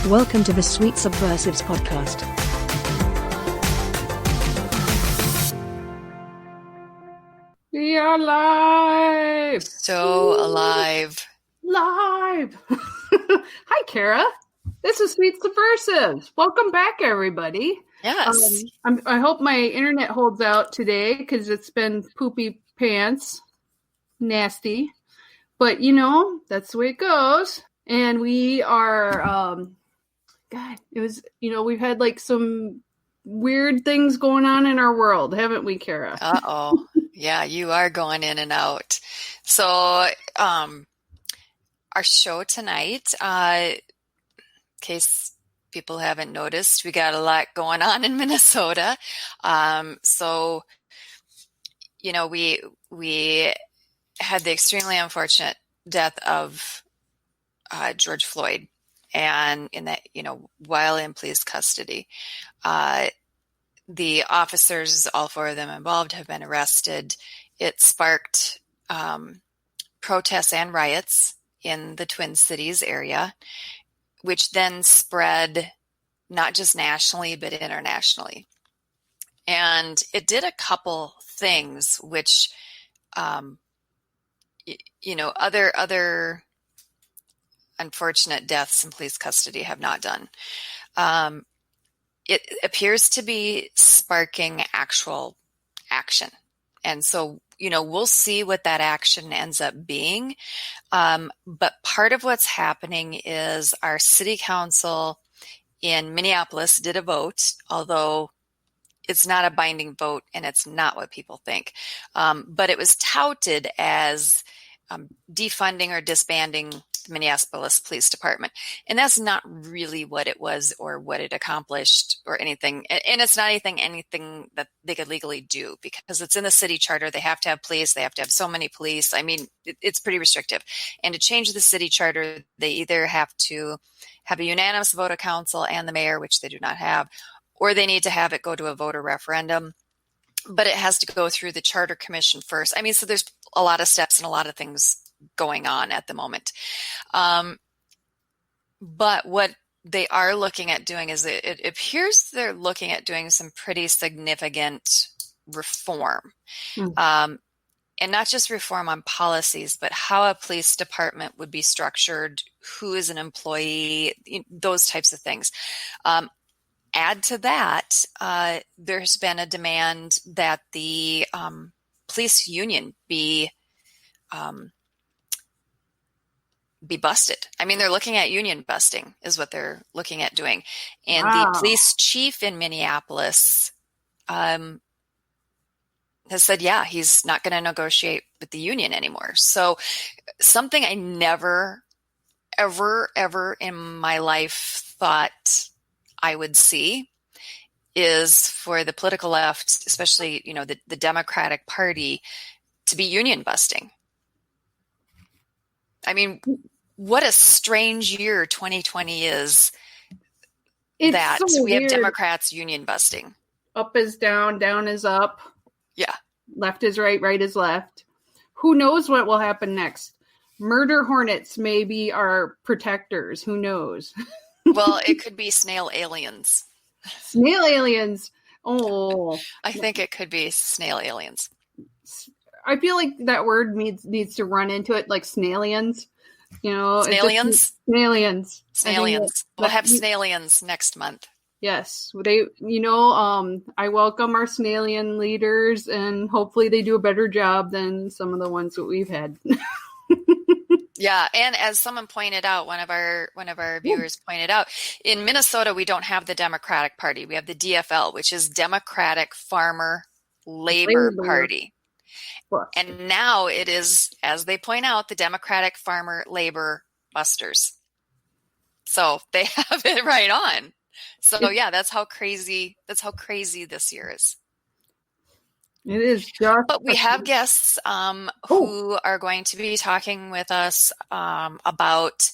Welcome to the Sweet Subversives podcast. We are live! So alive. Live! Hi, Kara. This is Sweet Subversives. Welcome back, everybody. Yes. I hope my internet holds out today because it's been poopy pants. Nasty. But, that's the way it goes. And we are, we've had like some weird things going on in our world, haven't we, Kara? Uh-oh. Yeah, you are going in and out. So, our show tonight, in case people haven't noticed, we got a lot going on in Minnesota. We had the extremely unfortunate death of George Floyd, and in that, while in police custody. The officers, all four of them involved, have been arrested. It sparked protests and riots in the Twin Cities area, which then spread not just nationally, but internationally. And it did a couple things which, other unfortunate deaths in police custody have not done. It appears to be sparking actual action. And so, we'll see what that action ends up being. But part of what's happening is our city council in Minneapolis did a vote, although it's not a binding vote and it's not what people think. But it was touted as defunding or disbanding the Minneapolis Police Department. And that's not really what it was or what it accomplished or anything. And it's not anything that they could legally do because it's in the city charter. They have to have police. They have to have so many police. I mean, it's pretty restrictive. And to change the city charter, they either have to have a unanimous vote of council and the mayor, which they do not have, or they need to have it go to a voter referendum. But it has to go through the charter commission first. I mean, so there's a lot of steps and a lot of things going on at the moment. But what they are looking at doing is it appears they're looking at doing some pretty significant reform. And not just reform on policies, but how a police department would be structured, who is an employee, those types of things. Add to that, there's been a demand that the police union be busted. I mean, they're looking at union busting is what they're looking at doing. And Wow. The police chief in Minneapolis has said, yeah, he's not going to negotiate with the union anymore. So something I never, ever in my life thought I would see is for the political left, especially, the Democratic Party, to be union busting. I mean, what a strange year 2020 is. It's that so we have weird. Democrats union busting. Up is down, down is up. Yeah. Left is right, right is left. Who knows what will happen next? Murder hornets may be our protectors. Who knows? Well, it could be snail aliens. Snail aliens. Oh. I think it could be snail aliens. I feel like that word needs to run into it, like snailians. Snailians? Snailians. Snailians. We'll have snailians next month. Yes. I welcome our snailian leaders, and hopefully they do a better job than some of the ones that we've had. Yeah, and as someone pointed out, one of our viewers pointed out, in Minnesota we don't have the Democratic Party. We have the DFL, which is Democratic Farmer Labor Party. And now it is, as they point out, the Democratic Farmer Labor Busters. So they have it right on. So yeah, that's how crazy this year is. It is just. But we have guests who are going to be talking with us about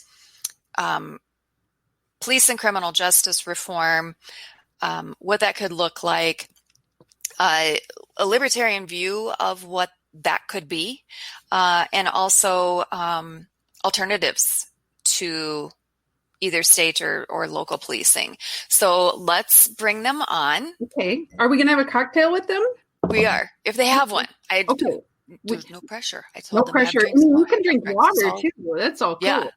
police and criminal justice reform, what that could look like, a libertarian view of what that could be, and also alternatives to either state or local policing. So let's bring them on. Okay. Are we going to have a cocktail with them? We are, if they have one. Okay. There's no pressure. I No told them pressure. have drinks. You can drink water too. That's all cool. Yeah.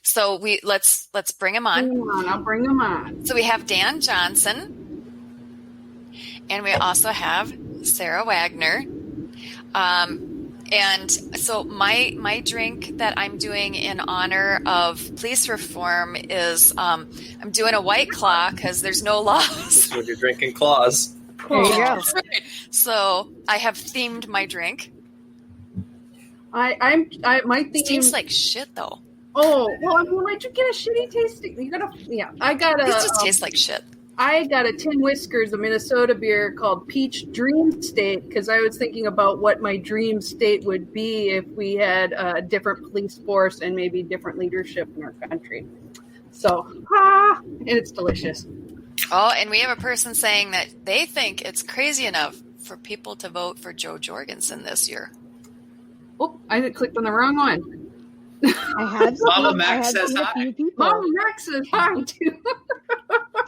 So let's bring them on. Bring them on. I'll bring them on. So we have Dan Johnson, and we also have Sarah Wagner. And so my drink that I'm doing in honor of police reform is I'm doing a White Claw because there's no laws. When you're drinking claws. There you go. That's right. So I have themed my drink. My theme Tastes like shit though. Oh well, I mean, why'd you get a shitty tasting? You gotta, I got a. It just tastes like shit. I got a Tin Whiskers, a Minnesota beer called Peach Dream State, because I was thinking about what my dream state would be if we had a different police force and maybe different leadership in our country. So, and it's delicious. Oh, and we have a person saying that they think it's crazy enough for people to vote for Joe Jorgensen this year. Oh, I clicked on the wrong one. I had Mama Mac says seen a hi. few people. Mama Max says hi too.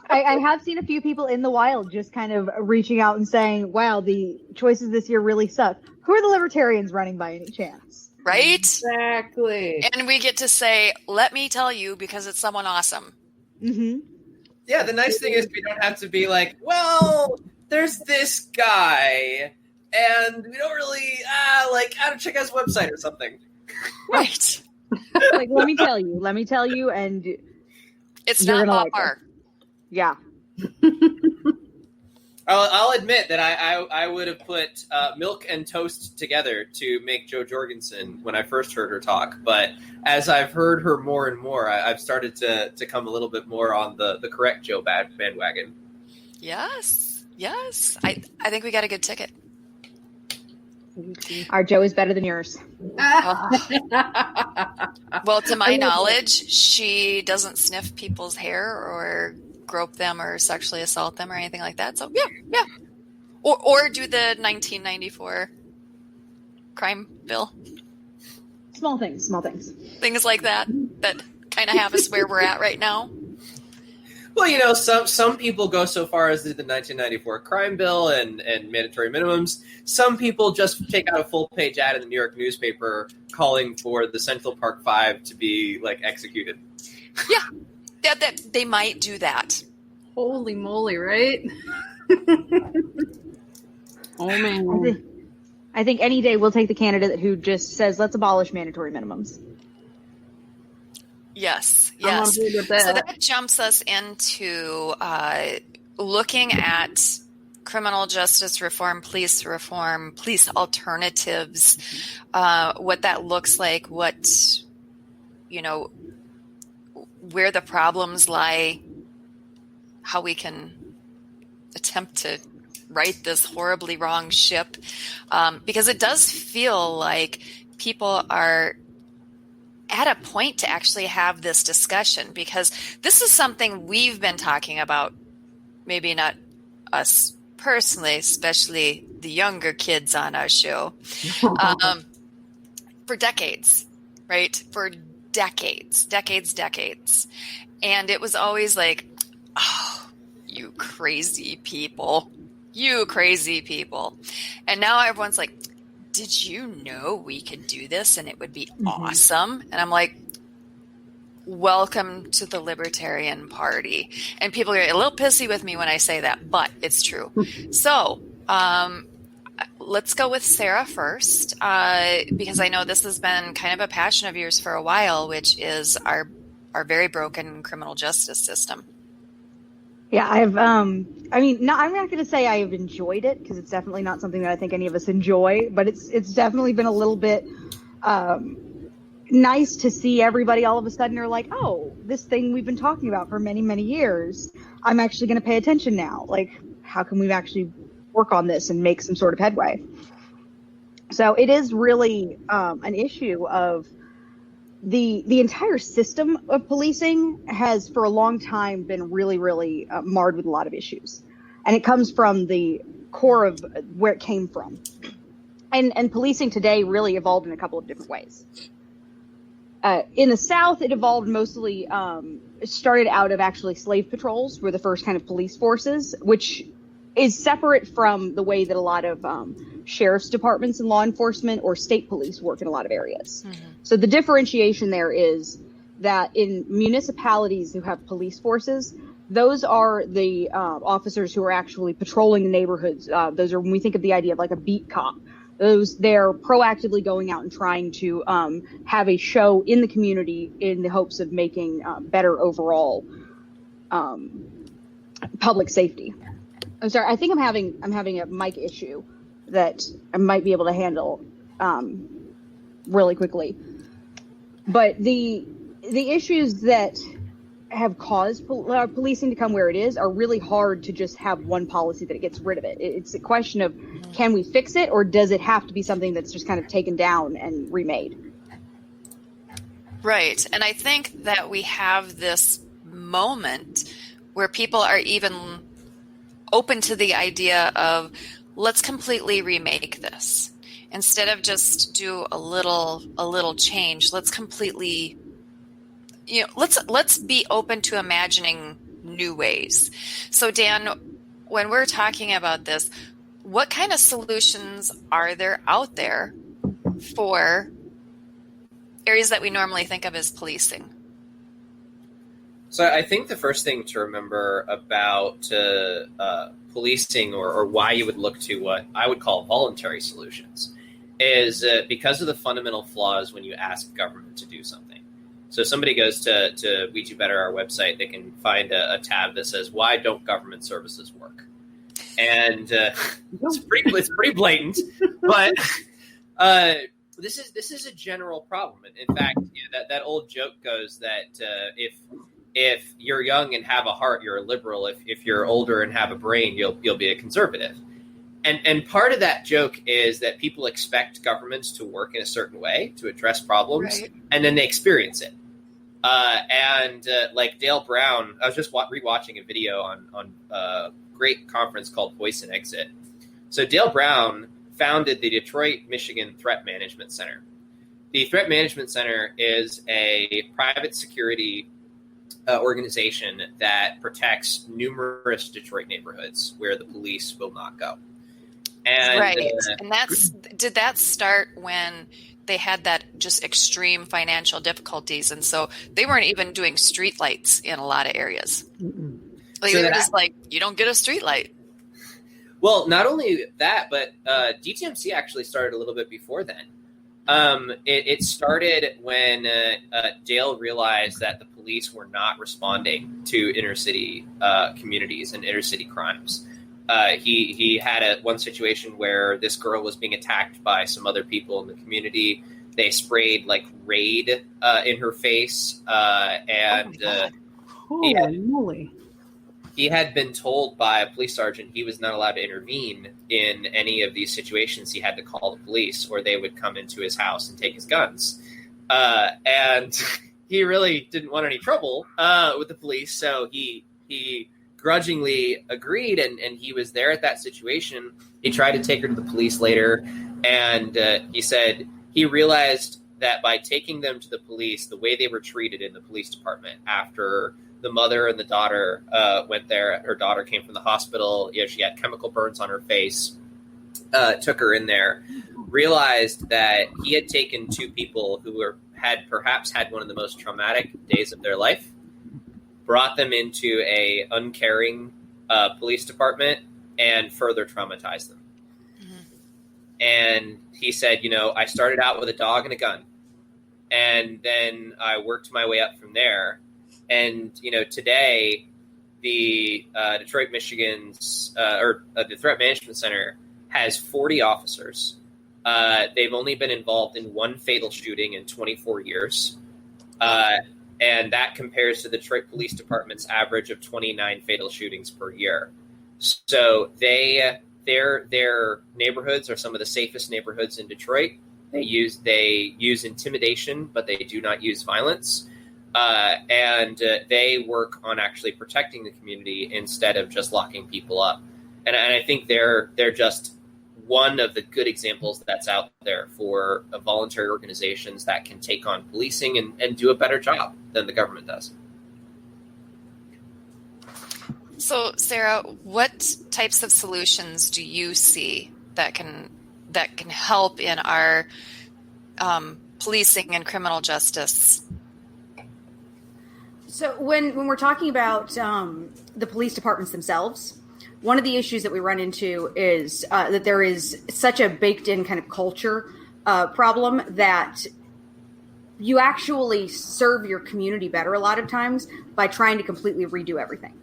I have seen a few people in the wild just kind of reaching out and saying, wow, the choices this year really suck. Who are the libertarians running by any chance? Right? Exactly. And we get to say, let me tell you, because it's someone awesome. Mm-hmm. Yeah, the nice thing is we don't have to be like, well, there's this guy, and we don't really, how to check out his website or something. Right. Like, let me tell you, and It's you're not gonna Bob like Barr. yeah. I'll admit that I would have put milk and toast together to make Jo Jorgensen when I first heard her talk. But as I've heard her more and more, I've started to come a little bit more on the correct Joe bandwagon. Yes. I think we got a good ticket. Our Joe is better than yours. Well, to my knowledge, she doesn't sniff people's hair or grope them or sexually assault them or anything like that. So yeah. Or do the 1994 crime bill. Small things. Things like that kind of have us where we're at right now. Well, some people go so far as to the 1994 crime bill and mandatory minimums. Some people just take out a full-page ad in the New York newspaper calling for the Central Park Five to be, executed. Yeah, that they might do that. Holy moly, right? Oh, man. I think any day we'll take the candidate who just says, let's abolish mandatory minimums. Yes. I'm on board with that. So that jumps us into looking at criminal justice reform, police alternatives, what that looks like, where the problems lie, how we can attempt to right this horribly wrong ship. Because it does feel like people are at a point to actually have this discussion, because this is something we've been talking about, maybe not us personally, especially the younger kids on our show, for decades, right? For decades. And it was always like, oh, you crazy people. And now everyone's like, did you know we could do this and it would be awesome? And I'm like, welcome to the Libertarian Party. And people get a little pissy with me when I say that, but it's true. So let's go with Sarah first, because I know this has been kind of a passion of yours for a while, which is our very broken criminal justice system. Yeah, I'm not going to say I've enjoyed it, because it's definitely not something that I think any of us enjoy, but it's definitely been a little bit nice to see everybody all of a sudden are like, oh, this thing we've been talking about for many, many years, I'm actually going to pay attention now. Like, how can we actually work on this and make some sort of headway? So it is really an issue of the entire system of policing has for a long time been really, really marred with a lot of issues. And it comes from the core of where it came from. And policing today really evolved in a couple of different ways. In the South, it evolved mostly, it started out of actually slave patrols were the first kind of police forces, which is separate from the way that a lot of sheriff's departments and law enforcement or state police work in a lot of areas. Mm-hmm. So the differentiation there is that in municipalities who have police forces, those are the officers who are actually patrolling the neighborhoods. Those are when we think of the idea of like a beat cop. They're proactively going out and trying to have a show in the community in the hopes of making better overall public safety. I'm sorry, I think I'm having a mic issue that I might be able to handle really quickly. But the issues that have caused policing to come where it is are really hard to just have one policy that it gets rid of it. It's a question of, can we fix it, or does it have to be something that's just kind of taken down and remade? Right. And I think that we have this moment where people are even open to the idea of, let's completely remake this. Instead of just do a little change, let's completely, let's be open to imagining new ways. So Dan, when we're talking about this, what kind of solutions are there out there for areas that we normally think of as policing? So I think the first thing to remember about policing or why you would look to what I would call voluntary solutions is because of the fundamental flaws when you ask government to do something. So if somebody goes to We Do Better, our website, they can find a tab that says, "Why don't government services work?" And it's pretty blatant, but this is a general problem. In fact, that old joke goes that if you're young and have a heart, you're a liberal. If you're older and have a brain, you'll be a conservative. And part of that joke is that people expect governments to work in a certain way to address problems, right, and then they experience it. Like Dale Brown, I was just rewatching a video on a great conference called Voice and Exit. So Dale Brown founded the Detroit, Michigan Threat Management Center. The Threat Management Center is a private security organization that protects numerous Detroit neighborhoods where the police will not go. And, right. And did that start when they had that just extreme financial difficulties? And so they weren't even doing street lights in a lot of areas. Like, so they were just like, you don't get a street light. Well, not only that, but DTMC actually started a little bit before then. It started when Dale realized that the police were not responding to inner city communities and inner city crimes. He had one situation where this girl was being attacked by some other people in the community. They sprayed like Raid in her face, and holy moly. He had been told by a police sergeant he was not allowed to intervene in any of these situations. He had to call the police, or they would come into his house and take his guns. And he really didn't want any trouble with the police, so he grudgingly agreed, and he was there at that situation. He tried to take her to the police later, and he said he realized that by taking them to the police, the way they were treated in the police department after the mother and the daughter went there, her daughter came from the hospital, she had chemical burns on her face, took her in there, realized that he had taken two people who had perhaps had one of the most traumatic days of their life, brought them into a uncaring police department, and further traumatized them. Mm-hmm. And he said, I started out with a dog and a gun, and then I worked my way up from there. And, today the Detroit, Michigan's the Threat Management Center has 40 officers. They've only been involved in one fatal shooting in 24 years. And that compares to the Detroit Police Department's average of 29 fatal shootings per year. So their neighborhoods are some of the safest neighborhoods in Detroit. They use intimidation, but they do not use violence. And they work on actually protecting the community instead of just locking people up. And I think they're just one of the good examples that's out there for voluntary organizations that can take on policing and do a better job than the government does. So, Sarah, what types of solutions do you see that can help in our policing and criminal justice? So when we're talking about the police departments themselves, one of the issues that we run into is that there is such a baked-in kind of culture problem that you actually serve your community better a lot of times by trying to completely redo everything.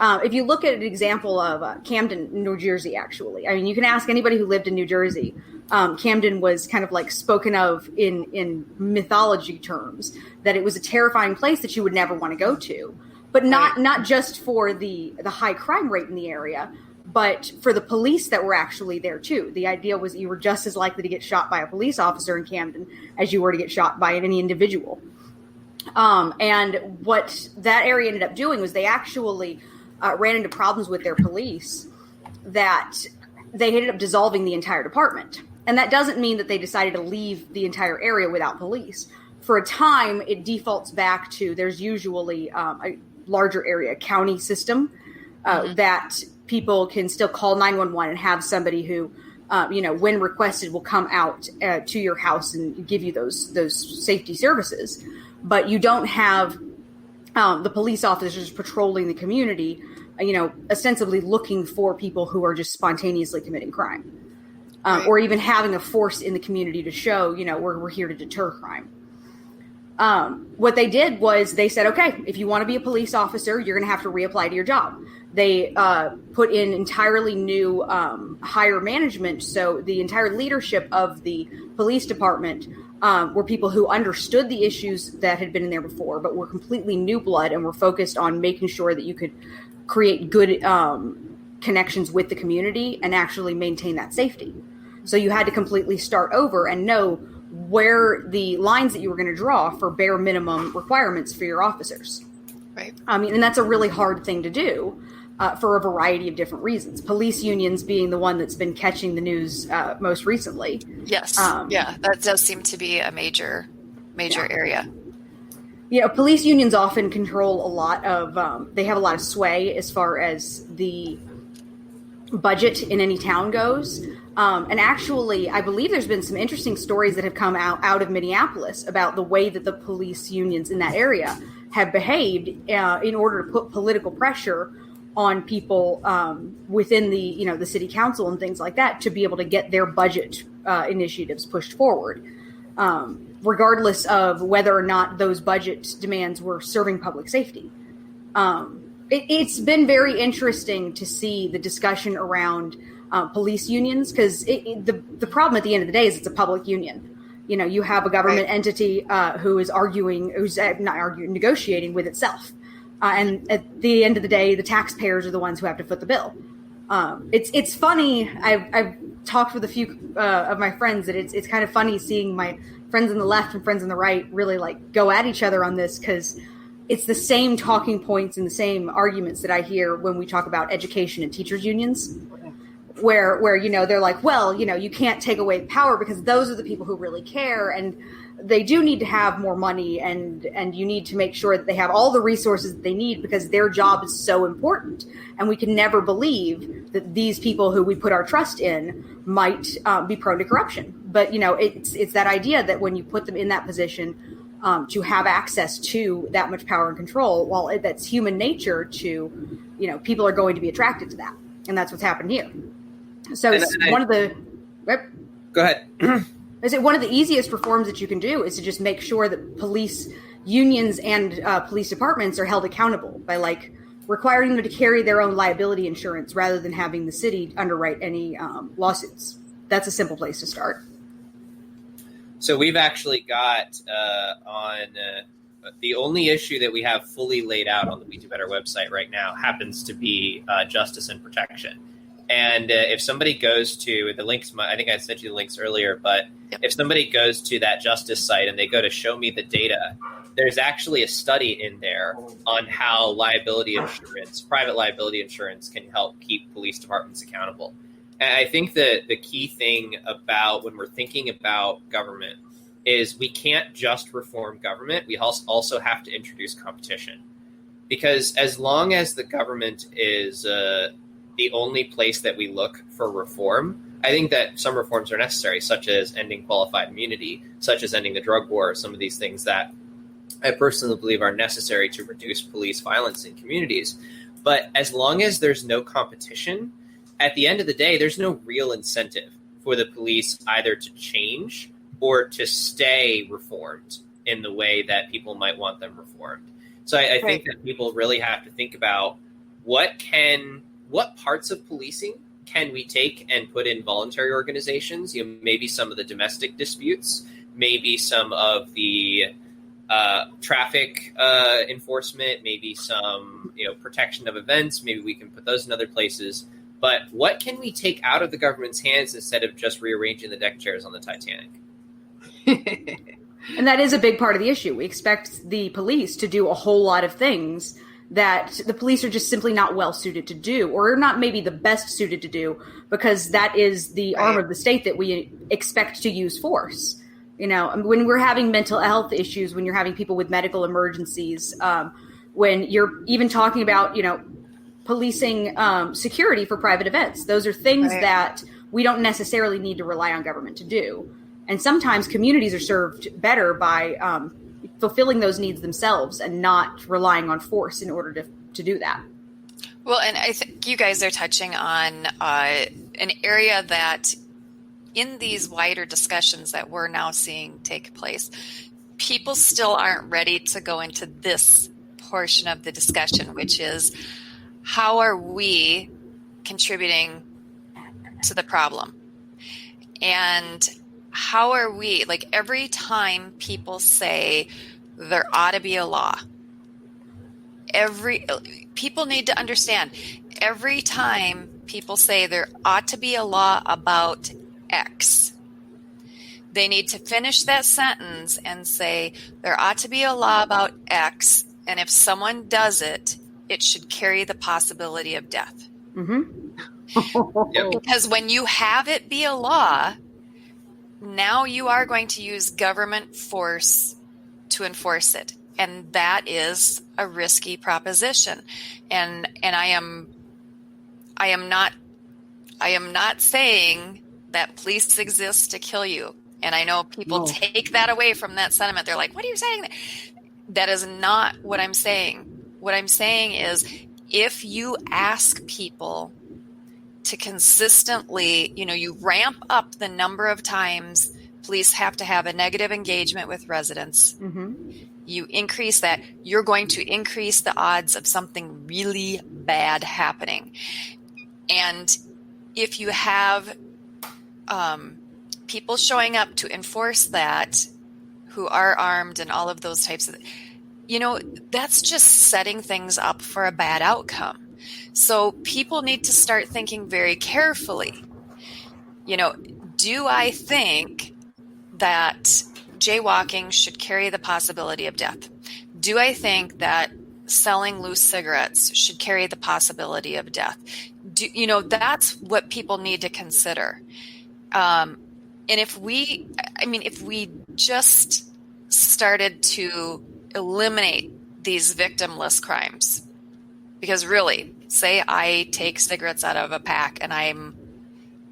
If you look at an example of Camden, New Jersey, actually, I mean, you can ask anybody who lived in New Jersey. Camden was kind of like spoken of in mythology terms, that it was a terrifying place that you would never want to go to, but not just for the high crime rate in the area, but for the police that were actually there too. The idea was that you were just as likely to get shot by a police officer in Camden as you were to get shot by any individual. And what that area ended up doing was they actually ran into problems with their police that they ended up dissolving the entire department. And that doesn't mean that they decided to leave the entire area without police. For a time, it defaults back to there's usually a larger area county system that people can still call 911 and have somebody who, when requested, will come out to your house and give you those safety services. But you don't have the police officers patrolling the community, ostensibly looking for people who are just spontaneously committing crime, or even having a force in the community to show, we're here to deter crime. What they did was they said, okay, if you want to be a police officer, you're going to have to reapply to your job. They put in entirely new higher management. So the entire leadership of the police department were people who understood the issues that had been in there before, but were completely new blood and were focused on making sure that you could create good connections with the community and actually maintain that safety. So you had to completely start over and know where the lines that you were going to draw for bare minimum requirements for your officers. Right. And that's a really hard thing to do for a variety of different reasons. Police unions being the one that's been catching the news most recently. Yes. That does seem to be a major area. Police unions often control a lot of, they have a lot of sway as far as the budget in any town goes. And actually, I believe there's been some interesting stories that have come out of Minneapolis about the way that the police unions in that area have behaved in order to put political pressure on people within the city council and things like that to be able to get their budget initiatives pushed forward, regardless of whether or not those budget demands were serving public safety. It's been very interesting to see the discussion around police unions, because the problem at the end of the day is it's a public union. You have a government entity who is negotiating with itself. And at the end of the day, the taxpayers are the ones who have to foot the bill. It's funny. I've talked with a few of my friends that it's kind of funny seeing my friends on the left and friends on the right really go at each other on this, because it's the same talking points and the same arguments that I hear when we talk about education and teachers unions, where they're like, well, you can't take away power because those are the people who really care, and they do need to have more money, and you need to make sure that they have all the resources that they need because their job is so important. And we can never believe that these people who we put our trust in might be prone to corruption. But, it's that idea that when you put them in that position to have access to that much power and control, well, that's human nature to, people are going to be attracted to that. And that's what's happened here. So one of the... Go ahead. I say one of the easiest reforms that you can do is to just make sure that police unions and police departments are held accountable by requiring them to carry their own liability insurance rather than having the city underwrite any lawsuits. That's a simple place to start. So we've actually got the only issue that we have fully laid out on the We Do Better website right now happens to be justice and protection. And if somebody goes to the links, I think I sent you the links earlier, but if somebody goes to that justice site and they go to show me the data, there's actually a study in there on how liability insurance, private liability insurance, can help keep police departments accountable. And I think that the key thing about when we're thinking about government is we can't just reform government. We also have to introduce competition. Because as long as the government is the only place that we look for reform, I think that some reforms are necessary, such as ending qualified immunity, such as ending the drug war, some of these things that I personally believe are necessary to reduce police violence in communities. But as long as there's no competition, at the end of the day, there's no real incentive for the police either to change or to stay reformed in the way that people might want them reformed. So I think that people really have to think about what parts of policing can we take and put in voluntary organizations? Maybe some of the domestic disputes, maybe some of the traffic enforcement, maybe some protection of events. Maybe we can put those in other places. But what can we take out of the government's hands instead of just rearranging the deck chairs on the Titanic? And that is a big part of the issue. We expect the police to do a whole lot of things that the police are just simply not well suited to do, or not maybe the best suited to do, because that is the arm of the state that we expect to use force. When we're having mental health issues, when you're having people with medical emergencies, when you're even talking about, policing security for private events, those are things that we don't necessarily need to rely on government to do. And sometimes communities are served better by fulfilling those needs themselves and not relying on force in order to do that. Well, and I think you guys are touching on an area that in these wider discussions that we're now seeing take place, people still aren't ready to go into this portion of the discussion, which is how are we contributing to the problem? And how are we, like every time people say there ought to be a law, people need to understand, every time people say there ought to be a law about X, they need to finish that sentence and say there ought to be a law about X, and if someone does it, it should carry the possibility of death. Mm-hmm. Because when you have it be a law, now you are going to use government force to enforce it. And that is a risky proposition. And I am not saying that police exist to kill you. And I know people take that away from that sentiment. They're like, what are you saying? That is not what I'm saying. What I'm saying is if you ask people to consistently, you ramp up the number of times police have to have a negative engagement with residents. Mm-hmm. You increase that, you're going to increase the odds of something really bad happening. And if you have people showing up to enforce that who are armed and all of those types of, that's just setting things up for a bad outcome. So people need to start thinking very carefully. Do I think that jaywalking should carry the possibility of death? Do I think that selling loose cigarettes should carry the possibility of death? That's what people need to consider. And if we just started to eliminate these victimless crimes, because really, say I take cigarettes out of a pack and I'm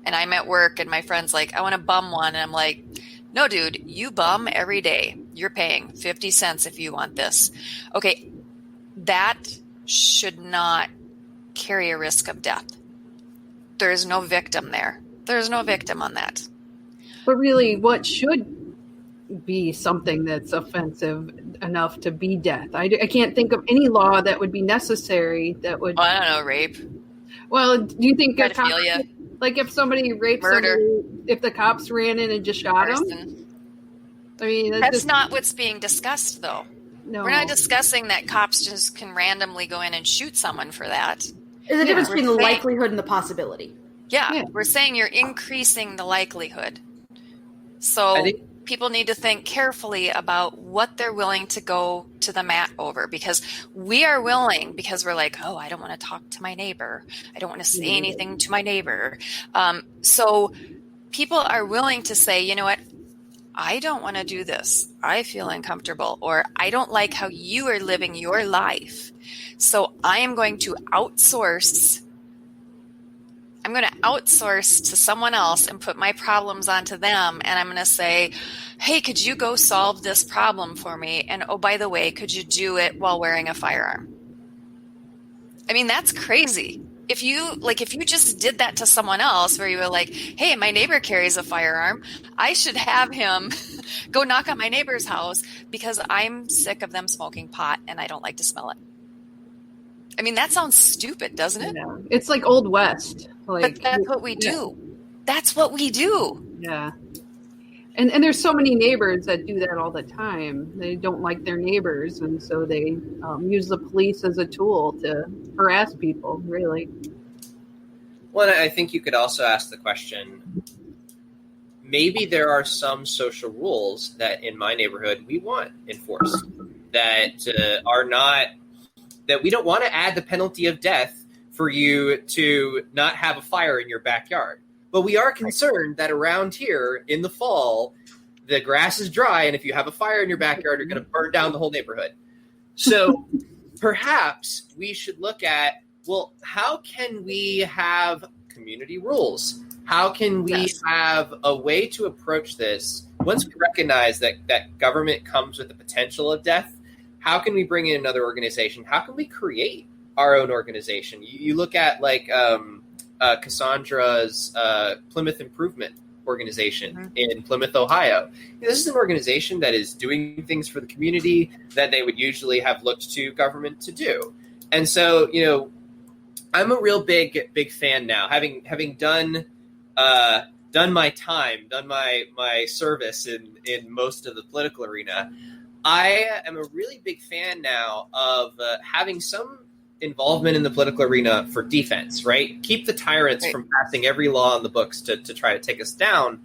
at work and my friend's like, I want to bum one. And I'm like, no, dude, you bum every day. You're paying 50 cents if you want this. Okay, that should not carry a risk of death. There's no victim there. There's no victim on that. But really, what should be something that's offensive enough to be death? I can't think of any law that would be necessary that would... I don't know, rape. Well, do you think... Pedophilia. Like if somebody raped Murder. somebody, if the cops ran in and just shot them? I mean... That's not what's being discussed, though. No. We're not discussing that cops just can randomly go in and shoot someone for that. There's a difference between the likelihood and the possibility. Yeah, we're saying you're increasing the likelihood. So people need to think carefully about what they're willing to go to the mat over, because we are willing, because we're like, oh, I don't want to talk to my neighbor. I don't want to say anything to my neighbor. So people are willing to say, you know what? I don't want to do this. I feel uncomfortable, or I don't like how you are living your life. So I am going to outsource. I'm going to outsource to someone else and put my problems onto them. And I'm going to say, hey, could you go solve this problem for me? And oh, by the way, could you do it while wearing a firearm? I mean, that's crazy. If you just did that to someone else, where you were like, hey, my neighbor carries a firearm, I should have him go knock on my neighbor's house because I'm sick of them smoking pot and I don't like to smell it. I mean, that sounds stupid, doesn't it? Yeah. It's like Old West. But that's what we do. That's what we do. Yeah. And there's so many neighbors that do that all the time. They don't like their neighbors, and so they use the police as a tool to harass people, really. Well, I think you could also ask the question, maybe there are some social rules that in my neighborhood we want enforced that are not, that we don't want to add the penalty of death for you to not have a fire in your backyard. But we are concerned that around here in the fall, the grass is dry, and if you have a fire in your backyard, you're going to burn down the whole neighborhood. So perhaps we should look at, well, how can we have community rules? How can we have a way to approach this? Once we recognize that government comes with the potential of death, how can we bring in another organization? How can we create our own organization? You look at like Cassandra's Plymouth Improvement organization in Plymouth, Ohio. This is an organization that is doing things for the community that they would usually have looked to government to do. And so, I'm a real big fan now, having done my time, done my service in most of the political arena. I am a really big fan now of having some involvement in the political arena for defense, right? Keep the tyrants from passing every law on the books to try to take us down.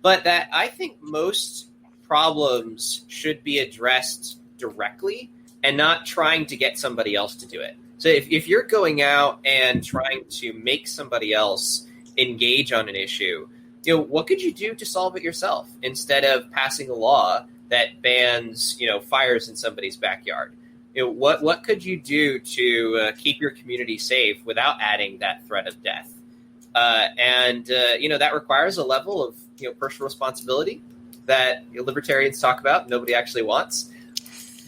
But that I think most problems should be addressed directly and not trying to get somebody else to do it. So if you're going out and trying to make somebody else engage on an issue, what could you do to solve it yourself instead of passing a law that bans, fires in somebody's backyard? What could you do to keep your community safe without adding that threat of death? That requires a level of personal responsibility that libertarians talk about, nobody actually wants.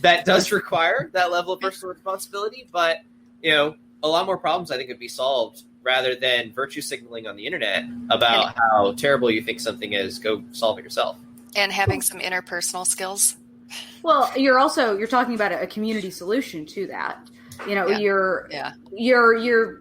That does require that level of personal responsibility, but a lot more problems I think could be solved rather than virtue signaling on the internet about how terrible you think something is. Go solve it yourself. And having some interpersonal skills. Well, you're talking about a community solution to that. You're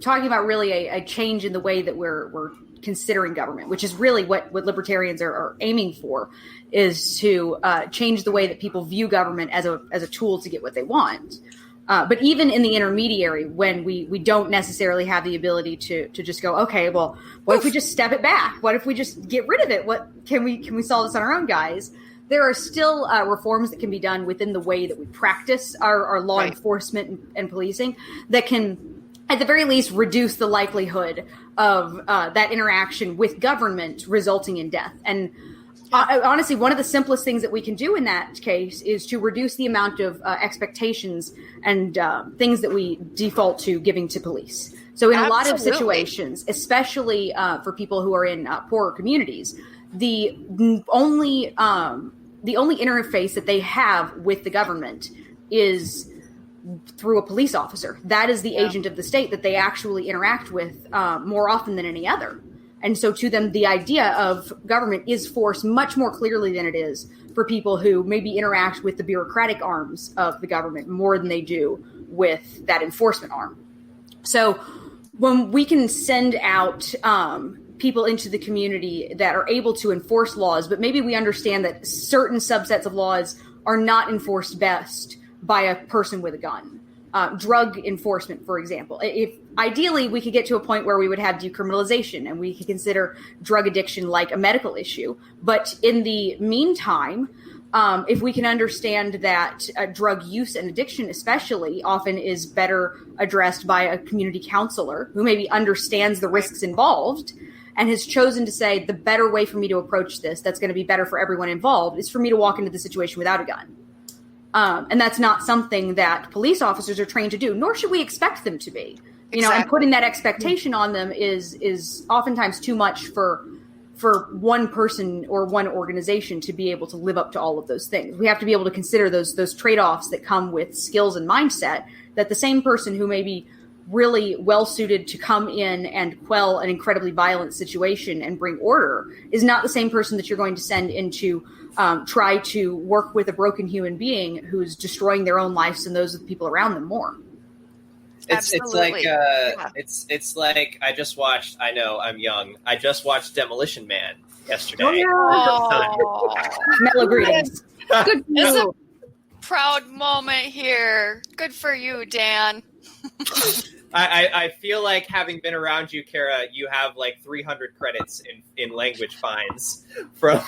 talking about really a change in the way that we're considering government, which is really what libertarians are aiming for, is to change the way that people view government as a tool to get what they want. But even in the intermediary, when we don't necessarily have the ability to just go, okay, well, what if we just step it back? What if we just get rid of it? What can we solve this on our own, guys? There are still reforms that can be done within the way that we practice our law enforcement and policing that can, at the very least, reduce the likelihood of that interaction with government resulting in death. And honestly, one of the simplest things that we can do in that case is to reduce the amount of expectations and things that we default to giving to police. So in a lot of situations, especially for people who are in poorer communities, the only interface that they have with the government is through a police officer. That is the agent of the state that they actually interact with more often than any other. And so to them, the idea of government is forced much more clearly than it is for people who maybe interact with the bureaucratic arms of the government more than they do with that enforcement arm. So when we can send out people into the community that are able to enforce laws, but maybe we understand that certain subsets of laws are not enforced best by a person with a gun. drug enforcement, for example. If ideally we could get to a point where we would have decriminalization and we could consider drug addiction like a medical issue. But in the meantime, if we can understand that drug use and addiction especially often is better addressed by a community counselor who maybe understands the risks involved and has chosen to say the better way for me to approach this that's going to be better for everyone involved is for me to walk into the situation without a gun. And that's not something that police officers are trained to do, nor should we expect them to be. You know, and putting that expectation on them is oftentimes too much for one person or one organization to be able to live up to all of those things. We have to be able to consider those trade-offs that come with skills and mindset, that the same person who may be really well suited to come in and quell an incredibly violent situation and bring order is not the same person that you're going to send into try to work with a broken human being who's destroying their own lives and those of the people around them more. It's like it's like I just watched. I know I'm young. I just watched Demolition Man yesterday. Mellow greetings. Good It's a proud moment here. Good for you, Dan. I feel like, having been around you, Kara, you have like 300 credits in language fines from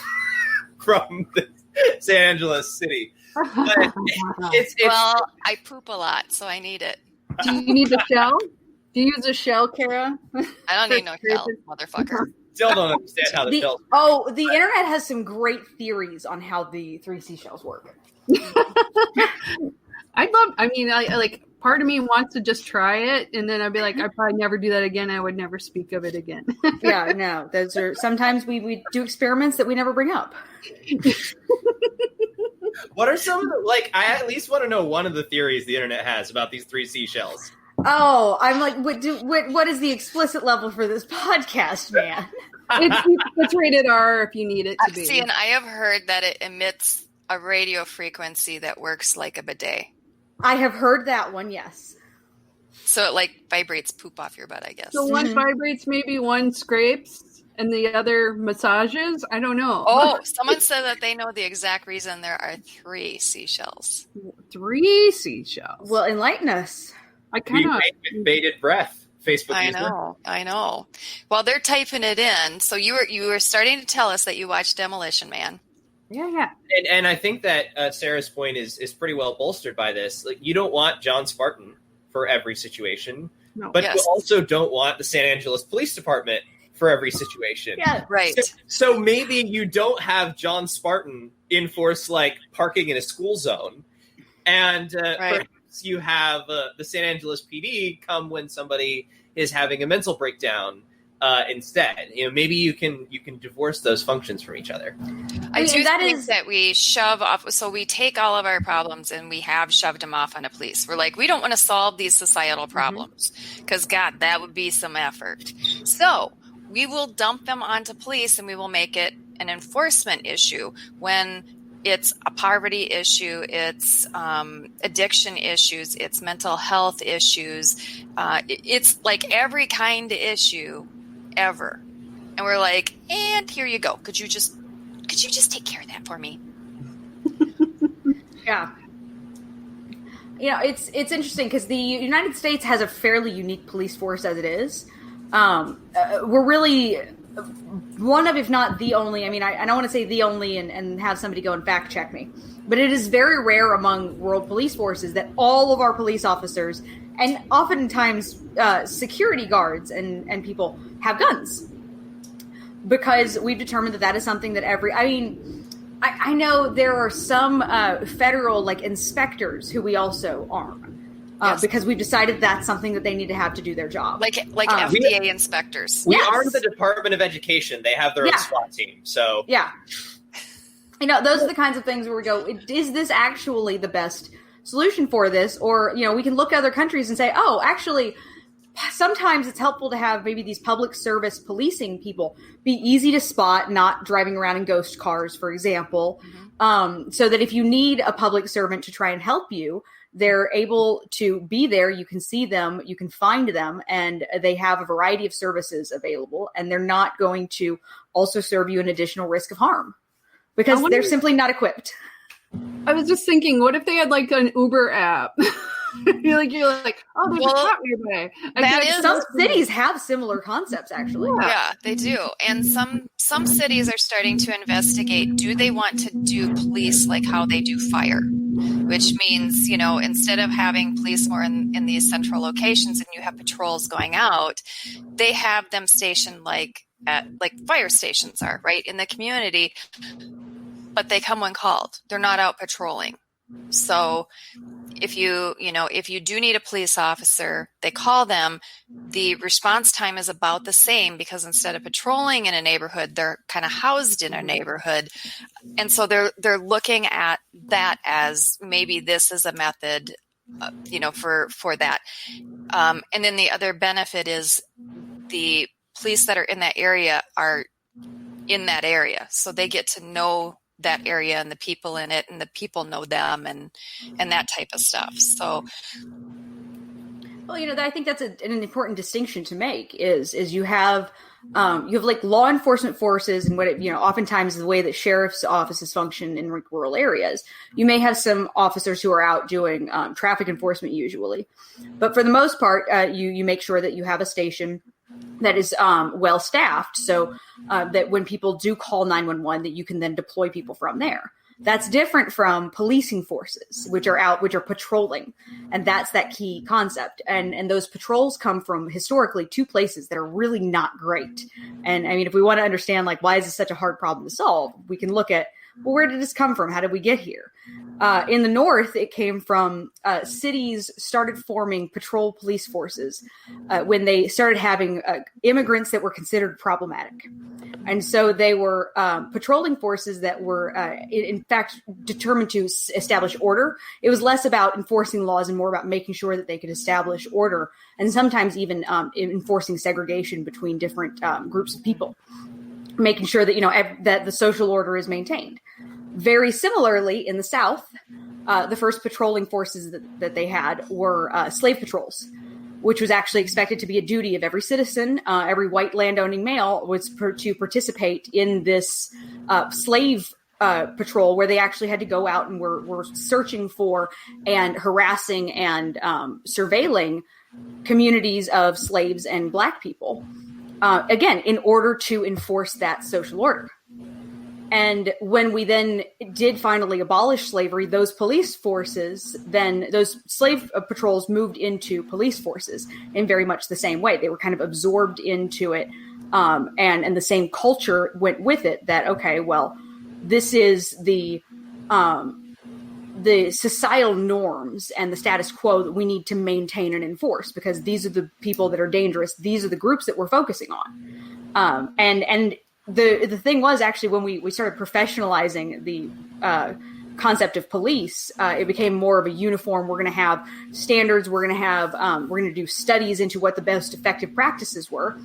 the San Angeles city. But it's well, I poop a lot, so I need it. Do you need the shell? Do you use a shell, Kara? I don't need no shell, motherfucker. Still don't understand how the shells. Oh, the internet has some great theories on how the 3 seashells work. I like, part of me wants to just try it, and then I'd be like, I'd probably never do that again. I would never speak of it again. Yeah, no, those are sometimes we do experiments that we never bring up. What are some of the, like, I at least want to know one of the theories the internet has about these 3 seashells. Oh, I'm like, what is the explicit level for this podcast, man? It's rated R if you need it to be. See, and I have heard that it emits a radio frequency that works like a bidet. I have heard that one, yes. So it like vibrates poop off your butt, I guess. So one vibrates, maybe one scrapes, and the other massages? I don't know. Oh, someone said that they know the exact reason there are 3 seashells. 3 seashells. Well, enlighten us. I kind of with bated breath. Facebook user. I know. Well, they're typing it in. So you were starting to tell us that you watched Demolition Man. Yeah. And I think that Sarah's point is pretty well bolstered by this. Like, you don't want John Spartan for every situation, but you also don't want the San Angeles Police Department for every situation. Yeah, right. So maybe you don't have John Spartan enforce like parking in a school zone, and perhaps you have the San Angeles PD come when somebody is having a mental breakdown. Instead, maybe you can divorce those functions from each other. I do think that we shove off. So we take all of our problems and we have shoved them off onto police. We're like, we don't want to solve these societal problems because God, that would be some effort. So we will dump them onto police and we will make it an enforcement issue when it's a poverty issue, it's addiction issues, it's mental health issues. It's like every kind of issue ever. And we're like, and here you go. Could you just take care of that for me? Yeah. You know, it's interesting because the United States has a fairly unique police force as it is. We're really one of, if not the only, I mean, I don't want to say the only and have somebody go and fact check me, but it is very rare among world police forces that all of our police officers and oftentimes security guards and people have guns, because we've determined that is something that I know there are some federal like inspectors who we also arm. Because we've decided that's something that they need to have to do their job. Like FDA inspectors. We are the Department of Education. They have their own SWAT team. So yeah. You know, those are the kinds of things where we go, is this actually the best solution for this? Or, we can look at other countries and say, oh, actually, sometimes it's helpful to have maybe these public service policing people be easy to spot, not driving around in ghost cars, for example. So that if you need a public servant to try and help you, they're able to be there. You can see them, you can find them, and they have a variety of services available. And they're not going to also serve you an additional risk of harm because they're simply not equipped. I was just thinking, what if they had like an Uber app? you're like, oh, there's a cop nearby. Some cities have similar concepts, actually. Yeah, they do. And some cities are starting to investigate, do they want to do police like how they do fire? Which means, instead of having police more in these central locations and you have patrols going out, they have them stationed like fire stations are, right, in the community, but they come when called. They're not out patrolling. So if you do need a police officer, they call them. The response time is about the same because instead of patrolling in a neighborhood, they're kind of housed in a neighborhood. And so they're looking at that as maybe this is a method, for that. And then the other benefit is the police that are in that area are in that area. So they get to know that area and the people in it, and the people know them and that type of stuff. So, well, I think that's an important distinction to make is you have like law enforcement forces and oftentimes the way that sheriff's offices function in rural areas. You may have some officers who are out doing traffic enforcement usually, but for the most part, you make sure that you have a station that is well staffed, so that when people do call 911, that you can then deploy people from there. That's different from policing forces, which are patrolling, and that's that key concept. And those patrols come from historically two places that are really not great. And I mean, if we want to understand why is this such a hard problem to solve, we can look at, well, where did this come from? How did we get here? In the North, it came from cities started forming patrol police forces when they started having immigrants that were considered problematic. And so they were patrolling forces that were, in fact, determined to establish order. It was less about enforcing laws and more about making sure that they could establish order, and sometimes even enforcing segregation between different groups of people, making sure that, that the social order is maintained. Very similarly, in the South, the first patrolling forces that they had were slave patrols, which was actually expected to be a duty of every citizen. Every white landowning male was to participate in this slave patrol, where they actually had to go out and were searching for and harassing and surveilling communities of slaves and Black people, again, in order to enforce that social order. And when we then did finally abolish slavery, those police forces, then those slave patrols moved into police forces in very much the same way. They were kind of absorbed into it. And the same culture went with it, that, okay, well, this is the societal norms and the status quo that we need to maintain and enforce, because these are the people that are dangerous. These are the groups that we're focusing on. And the thing was, actually, when we started professionalizing the concept of police, it became more of a uniform. We're going to have standards. We're going to do studies into what the best effective practices were.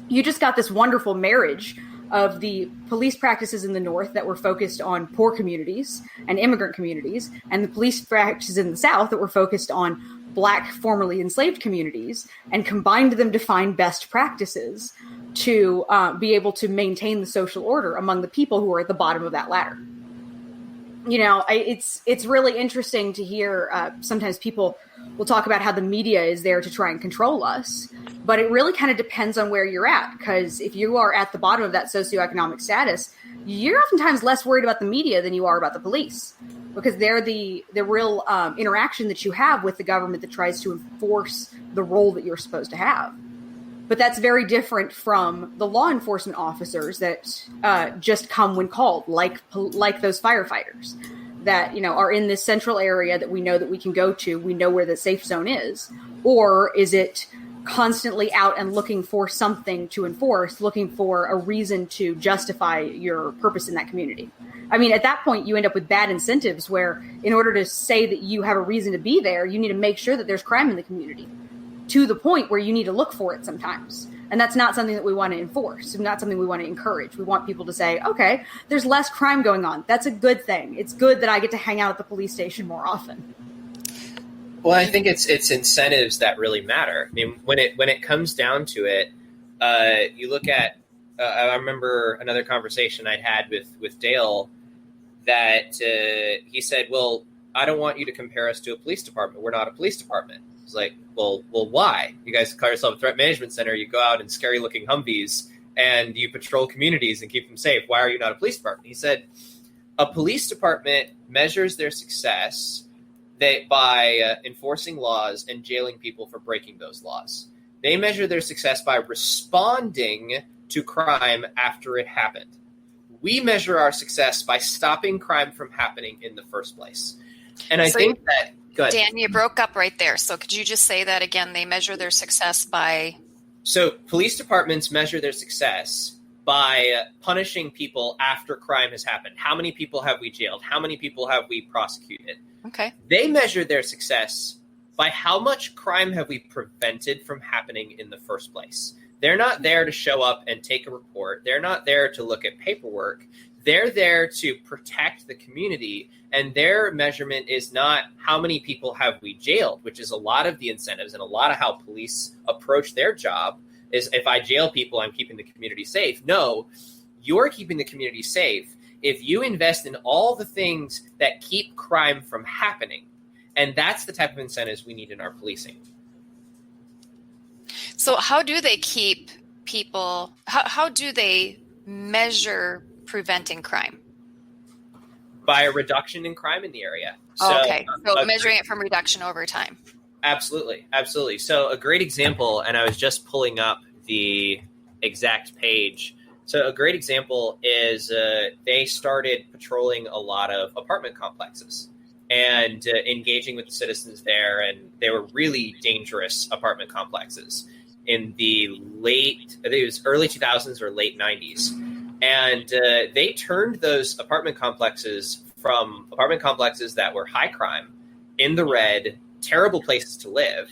You just got this wonderful marriage of the police practices in the North that were focused on poor communities and immigrant communities, and the police practices in the South that were focused on Black, formerly enslaved communities, and combined them to find best practices to be able to maintain the social order among the people who are at the bottom of that ladder. It's really interesting to hear. Sometimes people will talk about how the media is there to try and control us, but it really kind of depends on where you're at. Because if you are at the bottom of that socioeconomic status, you're oftentimes less worried about the media than you are about the police, because they're the real interaction that you have with the government that tries to enforce the role that you're supposed to have. But that's very different from the law enforcement officers that just come when called, like those firefighters that, are in this central area that we know that we can go to. We know where the safe zone is. Or is it constantly out and looking for something to enforce, looking for a reason to justify your purpose in that community? I mean, at that point, you end up with bad incentives where, in order to say that you have a reason to be there, you need to make sure that there's crime in the community, to the point where you need to look for it sometimes. And that's not something that we want to enforce, not something we want to encourage. We want people to say, okay, there's less crime going on. That's a good thing. It's good that I get to hang out at the police station more often. Well, I think it's incentives that really matter. I mean, when it comes down to it, you look at, I remember another conversation I'd had with Dale, that he said, well, I don't want you to compare us to a police department. We're not a police department. It's like, well, why? You guys call yourself a threat management center. You go out in scary looking Humvees and you patrol communities and keep them safe. Why are you not a police department? He said, a police department measures their success by enforcing laws and jailing people for breaking those laws. They measure their success by responding to crime after it happened. We measure our success by stopping crime from happening in the first place. And I think that, go ahead. Dan, you broke up right there. So could you just say that again? They measure their success by... So police departments measure their success by punishing people after crime has happened. How many people have we jailed? How many people have we prosecuted? Okay. They measure their success by how much crime have we prevented from happening in the first place. They're not there to show up and take a report. They're not there to look at paperwork. They're there to protect the community. And their measurement is not how many people have we jailed, which is a lot of the incentives and a lot of how police approach their job is if I jail people, I'm keeping the community safe. No, you're keeping the community safe if you invest in all the things that keep crime from happening. And that's the type of incentives we need in our policing. So how do they keep people, how do they measure preventing crime? By a reduction in crime in the area. So, okay, so measuring it from reduction over time. Absolutely, absolutely. So a great example, and I was just pulling up the exact page. So a great example is they started patrolling a lot of apartment complexes and engaging with the citizens there, and they were really dangerous apartment complexes in the late, I think it was early 2000s or late 90s. And they turned those apartment complexes from apartment complexes that were high crime, in the red, terrible places to live,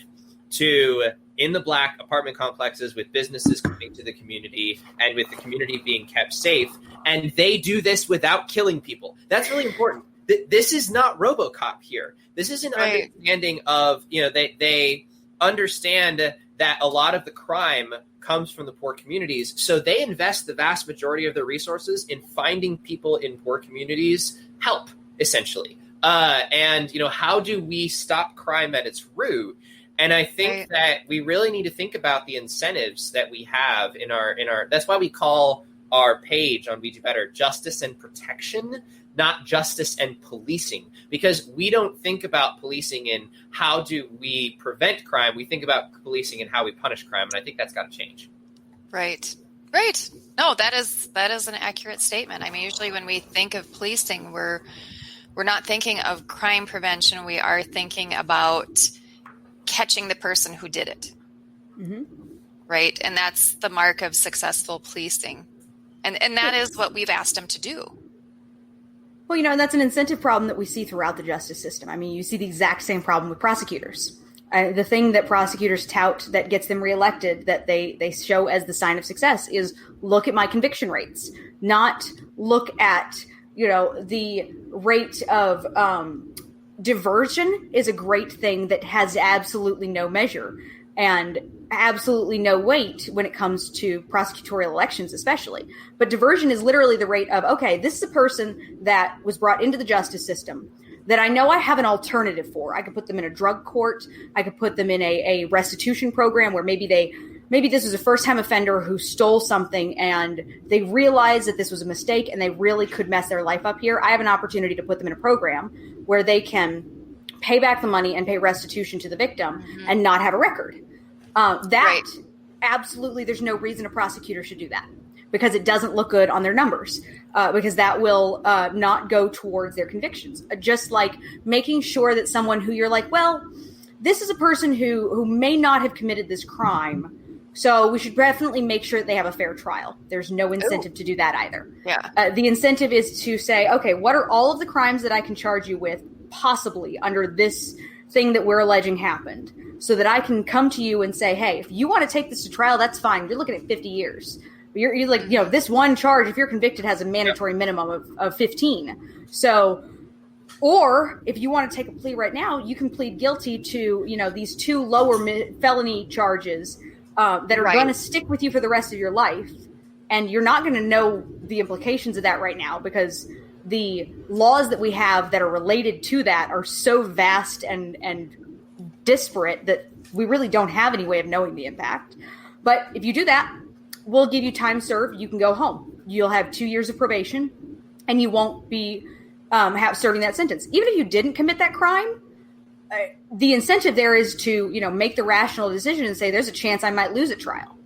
to in the black apartment complexes with businesses coming to the community and with the community being kept safe. And they do this without killing people. That's really important. This is not RoboCop here. This is an understanding of, they understand that a lot of the crime comes from the poor communities. So they invest the vast majority of their resources in finding people in poor communities help, essentially. And how do we stop crime at its root? And I think that we really need to think about the incentives that we have in our, that's why we call our page on We Do Better Justice and Protection, not justice and policing, because we don't think about policing in how do we prevent crime. We think about policing in how we punish crime. And I think that's got to change. Right. No, that is an accurate statement. I mean, usually when we think of policing, we're not thinking of crime prevention. We are thinking about catching the person who did it. Mm-hmm. Right. And that's the mark of successful policing. And that is what we've asked them to do. Well, and that's an incentive problem that we see throughout the justice system. I mean, you see the exact same problem with prosecutors. The thing that prosecutors tout that gets them reelected, that they show as the sign of success, is look at my conviction rates, not look at, the rate of diversion is a great thing that has absolutely no measure and absolutely no weight when it comes to prosecutorial elections, especially. But diversion is literally the rate of, okay, this is a person that was brought into the justice system that I know I have an alternative for. I could put them in a drug court. I could put them in a restitution program where maybe this was a first-time offender who stole something and they realized that this was a mistake and they really could mess their life up here. I have an opportunity to put them in a program where they can pay back the money and pay restitution to the victim and not have a record. Absolutely, there's no reason a prosecutor should do that because it doesn't look good on their numbers, because that will not go towards their convictions. Just like making sure that someone who you're like, well, this is a person who may not have committed this crime, so we should definitely make sure that they have a fair trial. There's no incentive to do that either. Yeah. The incentive is to say, okay, what are all of the crimes that I can charge you with possibly under this thing that we're alleging happened, so that I can come to you and say, hey, if you want to take this to trial, that's fine. You're looking at 50 years. You're like, this one charge, if you're convicted, has a mandatory minimum of 15. So, or if you want to take a plea right now, you can plead guilty to, these two lower felony charges that are going to stick with you for the rest of your life. And you're not going to know the implications of that right now because the laws that we have that are related to that are so vast and disparate that we really don't have any way of knowing the impact. But if you do that, we'll give you time served. You can go home. You'll have 2 years of probation, and you won't be serving that sentence. Even if you didn't commit that crime, the incentive there is to, make the rational decision and say, there's a chance I might lose at trial.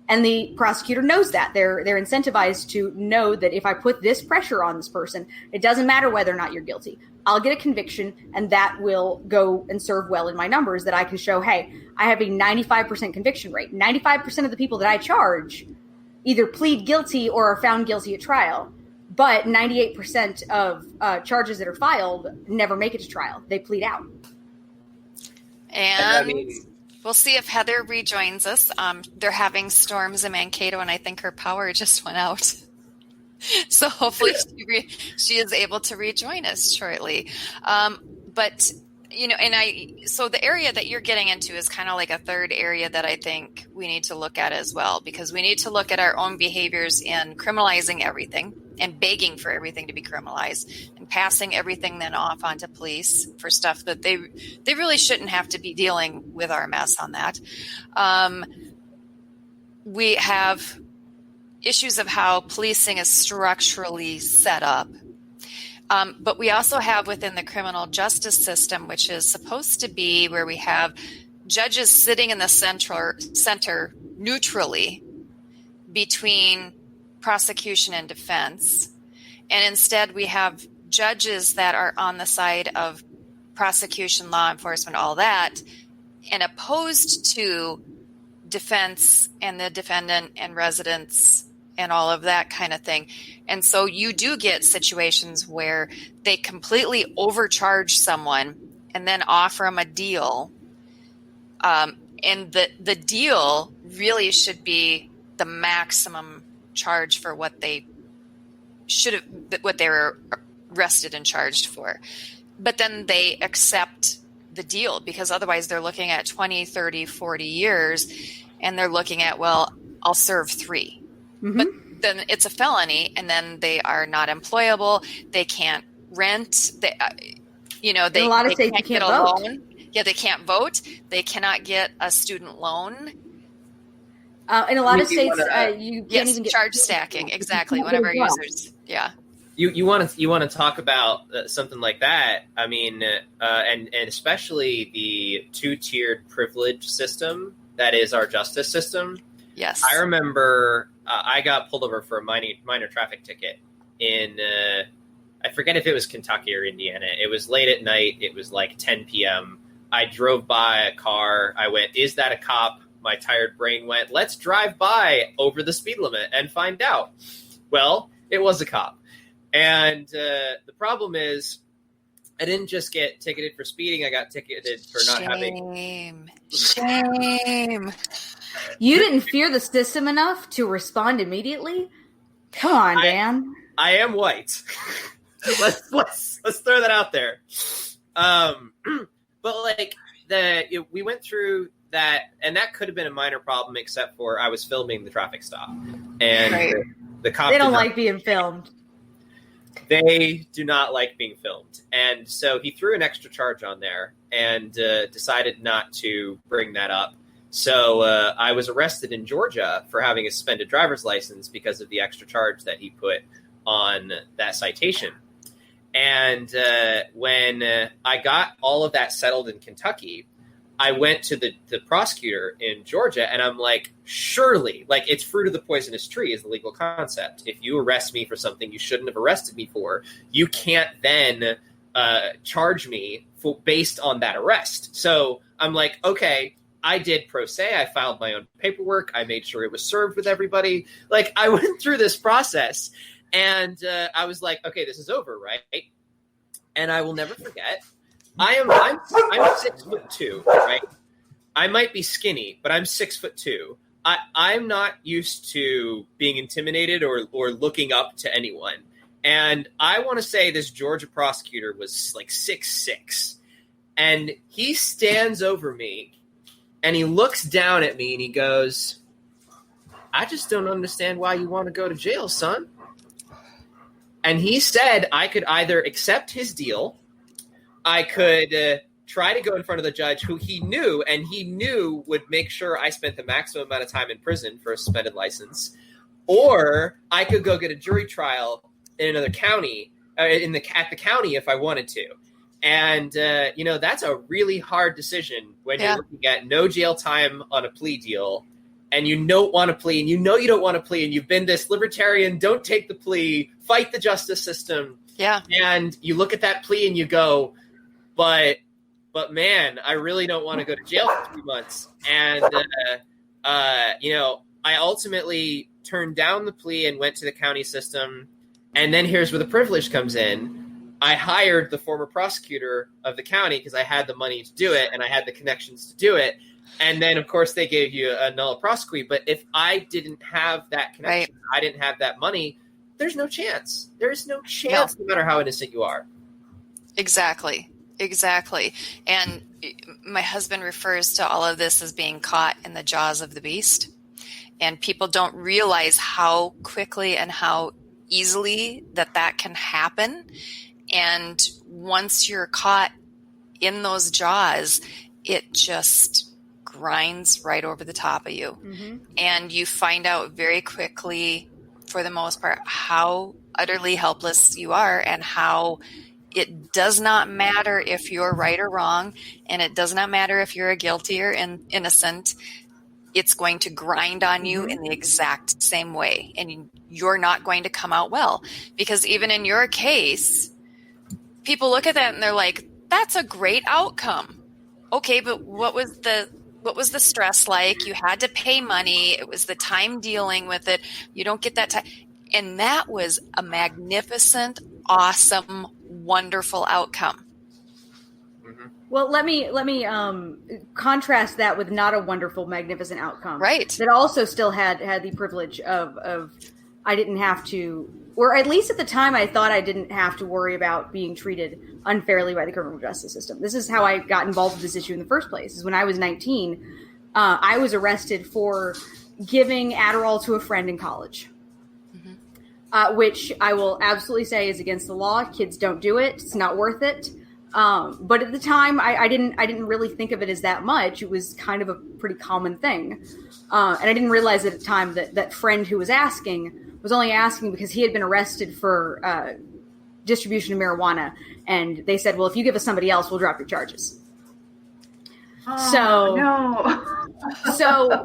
And the prosecutor knows that. They're incentivized to know that if I put this pressure on this person, it doesn't matter whether or not you're guilty. I'll get a conviction, and that will go and serve well in my numbers, that I can show, hey, I have a 95% conviction rate. 95% of the people that I charge either plead guilty or are found guilty at trial. But 98% of charges that are filed never make it to trial. They plead out. And we'll see if Heather rejoins us. They're having storms in Mankato, and I think her power just went out. So hopefully she is able to rejoin us shortly. But, so the area that you're getting into is kind of like a third area that I think we need to look at as well, because we need to look at our own behaviors in criminalizing everything and begging for everything to be criminalized and passing everything then off onto police for stuff that they really shouldn't have to be dealing with our mess on that. We have issues of how policing is structurally set up. But we also have within the criminal justice system, which is supposed to be where we have judges sitting in the center neutrally between prosecution and defense. And instead we have judges that are on the side of prosecution, law enforcement, all that, and opposed to defense and the defendant and residents and all of that kind of thing. And so you do get situations where they completely overcharge someone and then offer them a deal. And the deal really should be the maximum charge for what they what they were arrested and charged for. But then they accept the deal, because otherwise they're looking at 20, 30, 40 years, and they're looking at, well, I'll serve 3. Mm-hmm. But then it's a felony, and then they are not employable. They can't rent. They, in a lot of states, you can't vote. Loan. Yeah, they can't vote. They cannot get a student loan. In a lot of states, you can't even get charge stacking. Exactly. One of our users. Yeah. You want to talk about something like that? I mean, and especially the 2-tiered privilege system that is our justice system. Yes. I remember I got pulled over for a minor traffic ticket in I forget if it was Kentucky or Indiana. It was late at night. It was like 10 p.m. I drove by a car. I went, "Is that a cop?" My tired brain went, "Let's drive by over the speed limit and find out." Well, it was a cop. And the problem is, I didn't just get ticketed for speeding. I got ticketed for not having... Shame. You didn't fear the system enough to respond immediately? Come on, Dan. I am white. let's throw that out there. But like we went through that, and that could have been a minor problem, except for I was filming the traffic stop, and right. the cop. They don't like being filmed. They do not like being filmed, and so he threw an extra charge on there and decided not to bring that up. So I was arrested in Georgia for having a suspended driver's license because of the extra charge that he put on that citation. And when I got all of that settled in Kentucky, I went to the prosecutor in Georgia, and I'm like, surely, like, it's fruit of the poisonous tree is the legal concept. If you arrest me for something you shouldn't have arrested me for, you can't then charge me based on that arrest. So I'm like, okay, I did pro se. I filed my own paperwork. I made sure it was served with everybody. Like, I went through this process, and I was like, okay, this is over, right? And I will never forget. I'm 6'2", right? I might be skinny, but I'm 6'2". I'm not used to being intimidated or looking up to anyone. And I want to say this Georgia prosecutor was like 6'6", and he stands over me and he looks down at me and he goes, "I just don't understand why you want to go to jail, son." And he said I could either accept his deal, I could try to go in front of the judge who he knew would make sure I spent the maximum amount of time in prison for a suspended license, or I could go get a jury trial in another county, at the county if I wanted to. And, that's a really hard decision when you're looking at no jail time on a plea deal, and you don't want to plea, and you don't want to plea, and you've been this libertarian, don't take the plea, fight the justice system. Yeah. And you look at that plea and you go, but man, I really don't want to go to jail for 3 months. And, I ultimately turned down the plea and went to the county system. And then here's where the privilege comes in. I hired the former prosecutor of the county because I had the money to do it and I had the connections to do it. And then, of course, they gave you a nulla prosequi. But if I didn't have that connection, I didn't have that money, there's no chance. There's no chance, no matter how innocent you are. Exactly. And my husband refers to all of this as being caught in the jaws of the beast. And people don't realize how quickly and how easily that can happen. And once you're caught in those jaws, it just grinds right over the top of you. Mm-hmm. And you find out very quickly, for the most part, how utterly helpless you are and how it does not matter if you're right or wrong, and it does not matter if you're guilty or innocent. It's going to grind on you in the exact same way, and you're not going to come out well. Because even in your case, people look at that and they're like, that's a great outcome. Okay, but what was the stress like? You had to pay money. It was the time dealing with it. You don't get that time. And that was a magnificent, awesome, wonderful outcome. Well, let me contrast that with not a wonderful, magnificent outcome. Right. That also still had the privilege of I didn't have to, or at least at the time I thought I didn't have to worry about being treated unfairly by the criminal justice system. This is how I got involved with this issue in the first place. Is when I was 19, I was arrested for giving Adderall to a friend in college. Which I will absolutely say is against the law. Kids don't do it. It's not worth it. But at the time, I didn't really think of it as that much. It was kind of a pretty common thing. And I didn't realize at the time that friend who was asking was only asking because he had been arrested for distribution of marijuana. And they said, well, if you give us somebody else, we'll drop your charges. So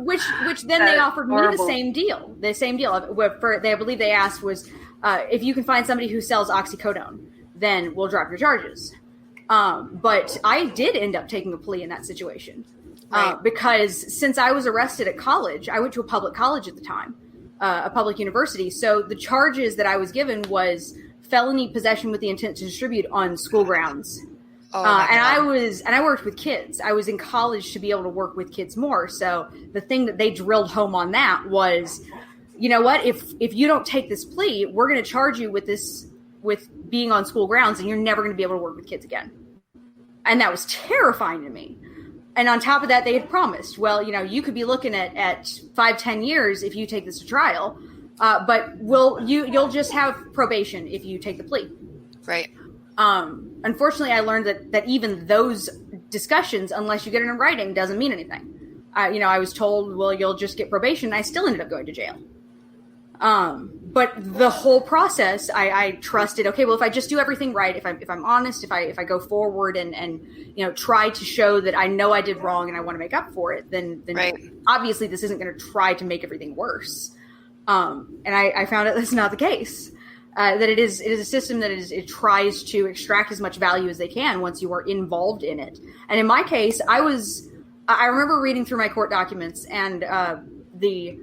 which then they offered me the same deal. I believe they asked was, if you can find somebody who sells oxycodone, then we'll drop your charges. But I did end up taking a plea in that situation. Right. Because since I was arrested at college, I went to a public college at the time, a public university. So the charges that I was given was felony possession with the intent to distribute on school grounds. And I worked with kids. I was in college to be able to work with kids more. So the thing that they drilled home on that was, you know what, if you don't take this plea, we're going to charge you with being on school grounds, and you're never going to be able to work with kids again. And that was terrifying to me. And on top of that, they had promised, well, you could be looking at 5-10 years if you take this to trial, but you'll just have probation if you take the plea. Right. Unfortunately, I learned that even those discussions, unless you get it in writing, doesn't mean anything. I was told, well, you'll just get probation. I still ended up going to jail. But the whole process, I trusted, okay, well, if I just do everything right, if I'm honest, if I go forward and try to show that I know I did wrong and I want to make up for it, then right. Obviously this isn't going to try to make everything worse. And I found out that's not the case. That it is a system that it tries to extract as much value as they can once you are involved in it. And in my case, I remember reading through my court documents, and the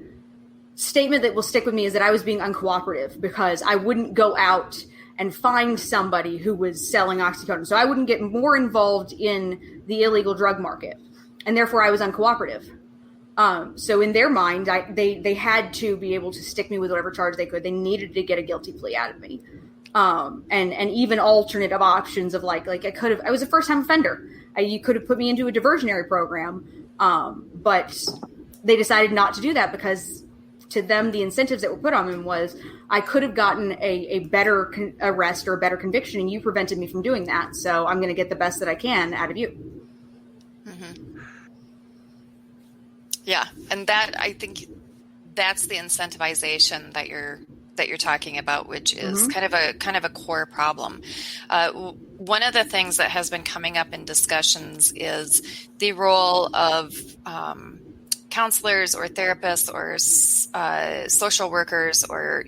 statement that will stick with me is that I was being uncooperative because I wouldn't go out and find somebody who was selling oxycodone. So I wouldn't get more involved in the illegal drug market, and therefore I was uncooperative. So in their mind, they had to be able to stick me with whatever charge they could. They needed to get a guilty plea out of me. And even alternative options of like I was a first time offender. You could have put me into a diversionary program. But they decided not to do that because to them, the incentives that were put on them was, I could have gotten a better arrest or a better conviction, and you prevented me from doing that. So I'm going to get the best that I can out of you. Mm-hmm. Yeah, and that, I think that's the incentivization that you're talking about, which is kind of a core problem. One of the things that has been coming up in discussions is the role of counselors or therapists or social workers, or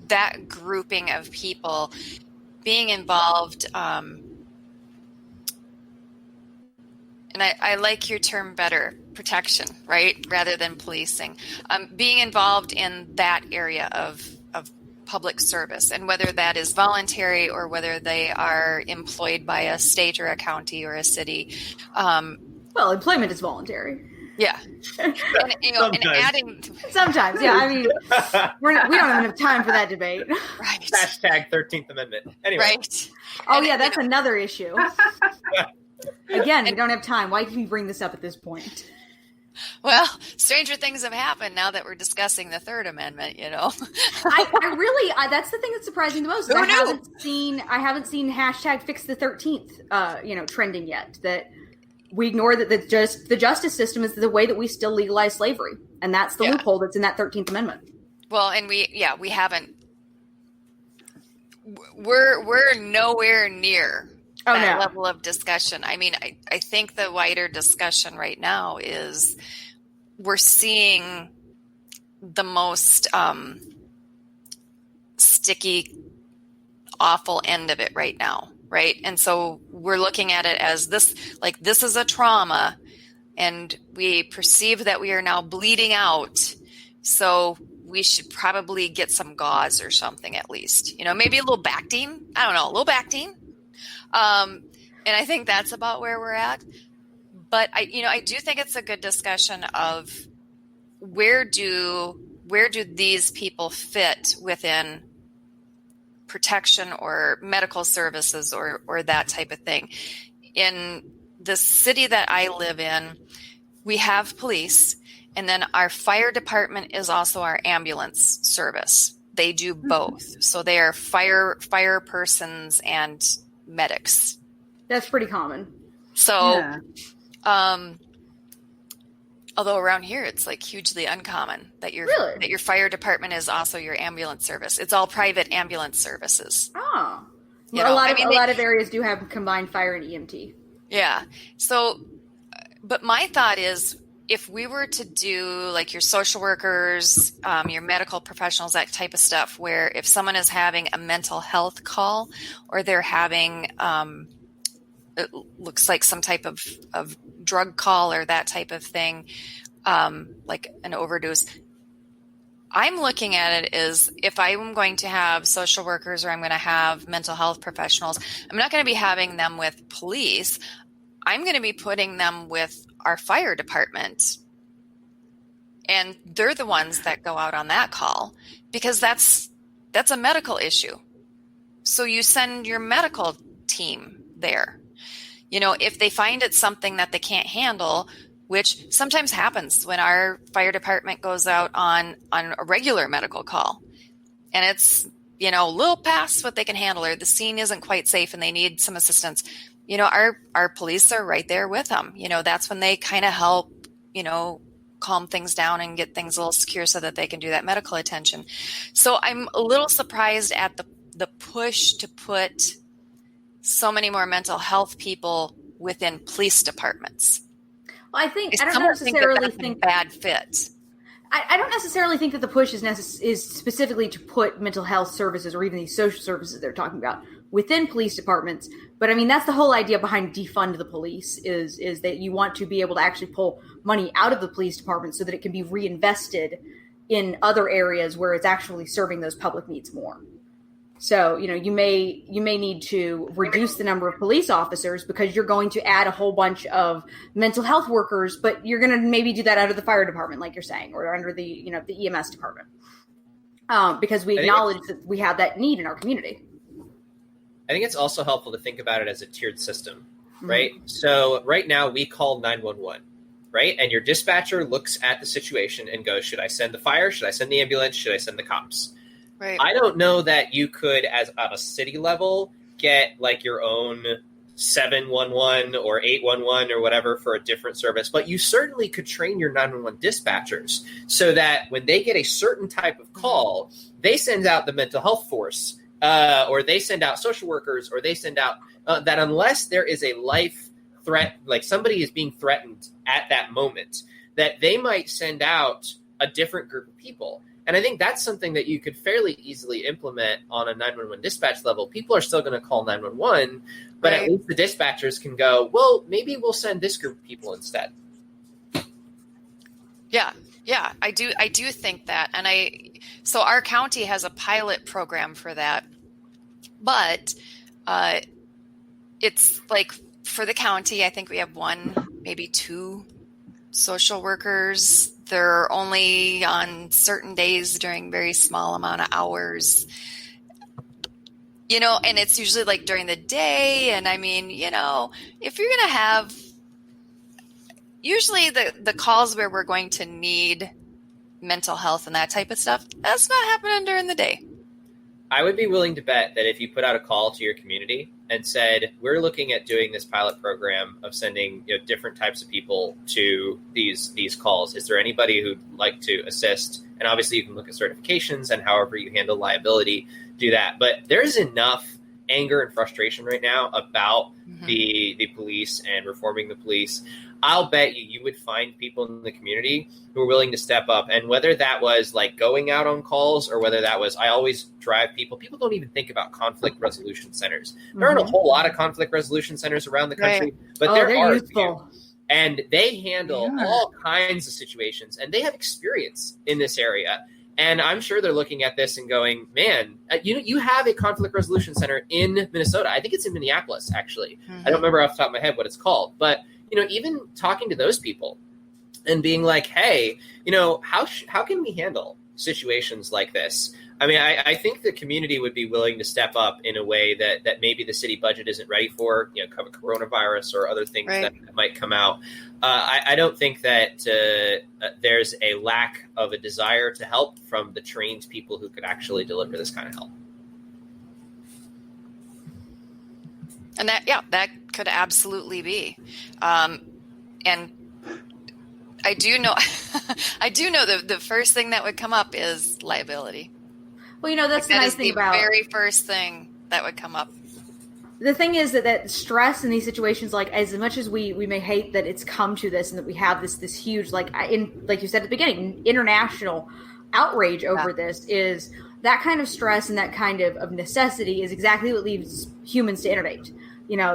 that grouping of people being involved. And I like your term better, protection, right? Rather than policing. Being involved in that area of public service, and whether that is voluntary or whether they are employed by a state or a county or a city. Well, employment is voluntary. Yeah. And adding... Sometimes, yeah. I mean, we don't have enough time for that debate. Right. Hashtag 13th Amendment. Anyway. Right. Oh, and, yeah, that's another issue. Again, we don't have time. Why can we bring this up at this point? Well, stranger things have happened now that we're discussing the Third Amendment, I really, that's the thing that's surprising the most. I haven't seen hashtag fix the 13th, trending yet. That we ignore that the justice system is the way that we still legalize slavery. And that's the loophole that's in that 13th Amendment. Well, and we haven't, we're nowhere near that level of discussion. I mean, I think the wider discussion right now is we're seeing the most sticky, awful end of it right now, right? And so we're looking at it as this is a trauma, and we perceive that we are now bleeding out. So we should probably get some gauze or something at least, maybe a little Bactine. I don't know, a little Bactine. And I think that's about where we're at. But I do think it's a good discussion of where do these people fit within protection or medical services or that type of thing. In the city that I live in, we have police, and then our fire department is also our ambulance service. They do both. So they are fire persons and medics. That's pretty common. So, although around here it's like hugely uncommon that your fire department is also your ambulance service. It's all private ambulance services. Oh, a lot of areas do have combined fire and EMT. Yeah. So, but my thought is, if we were to do like your social workers, your medical professionals, that type of stuff, where if someone is having a mental health call or they're having, it looks like some type of drug call or that type of thing, like an overdose, I'm looking at it as, if I'm going to have social workers or I'm going to have mental health professionals, I'm not going to be having them with police. I'm going to be putting them with our fire department, and they're the ones that go out on that call, because that's a medical issue. So you send your medical team there. If they find it's something that they can't handle, which sometimes happens when our fire department goes out on a regular medical call, and it's, a little past what they can handle, or the scene isn't quite safe and they need some assistance. Our police are right there with them. That's when they kind of help, calm things down and get things a little secure so that they can do that medical attention. So I'm a little surprised at the push to put so many more mental health people within police departments. Well, I don't necessarily think bad fit. I don't necessarily think that the push is specifically to put mental health services or even these social services they're talking about within police departments. But I mean, that's the whole idea behind defund the police is that you want to be able to actually pull money out of the police department so that it can be reinvested in other areas where it's actually serving those public needs more. So, you may need to reduce the number of police officers because you're going to add a whole bunch of mental health workers, but you're going to maybe do that under the fire department, like you're saying, or under the, the EMS department. Because we acknowledge that we have that need in our community. I think it's also helpful to think about it as a tiered system, right? Mm-hmm. So right now we call 911. right? And your dispatcher looks at the situation and goes, should I send the fire? Should I send the ambulance? Should I send the cops? Right. I don't know that you could, as on a city level, get like your own 711 or 811 or whatever for a different service, but you certainly could train your 911 dispatchers so that when they get a certain type of call, they send out the mental health force, or they send out social workers, or they send out that unless there is a life threat, like somebody is being threatened at that moment, that they might send out a different group of people. And I think that's something that you could fairly easily implement on a 911 dispatch level. People are still going to call 911, but at least the dispatchers can go, well, maybe we'll send this group of people instead. Yeah, I do think that. And so our county has a pilot program for that, but it's like for the county, I think we have 1, maybe 2 social workers. They're only on certain days during very small amount of hours, and it's usually like during the day. And I mean, if you're going to have usually the calls where we're going to need mental health and that type of stuff, that's not happening during the day. I would be willing to bet that if you put out a call to your community and said, we're looking at doing this pilot program of sending different types of people to these calls, is there anybody who'd like to assist? And obviously you can look at certifications and however you handle liability, do that. But there's enough anger and frustration right now about the police and reforming the police. I'll bet you would find people in the community who are willing to step up. And whether that was like going out on calls or whether that was, I always drive people don't even think about conflict resolution centers. There aren't a whole lot of conflict resolution centers around the country, but there are useful. And they handle all kinds of situations and they have experience in this area. And I'm sure they're looking at this and going, man, you have a conflict resolution center in Minnesota. I think it's in Minneapolis, actually. I don't remember off the top of my head what it's called, but even talking to those people and being like, hey, how can we handle situations like this? I mean, I think the community would be willing to step up in a way that maybe the city budget isn't ready for, cover coronavirus or other things that might come out. I don't think that there's a lack of a desire to help from the trained people who could actually deliver this kind of help. And that could absolutely be. And I do know, the first thing that would come up is liability. Well, that's the nice thing about the very first thing that would come up. The thing is that stress in these situations, like as much as we may hate that it's come to this and that we have this huge, like you said at the beginning, international outrage over this, is that kind of stress and that kind of necessity is exactly what leads humans to innovate.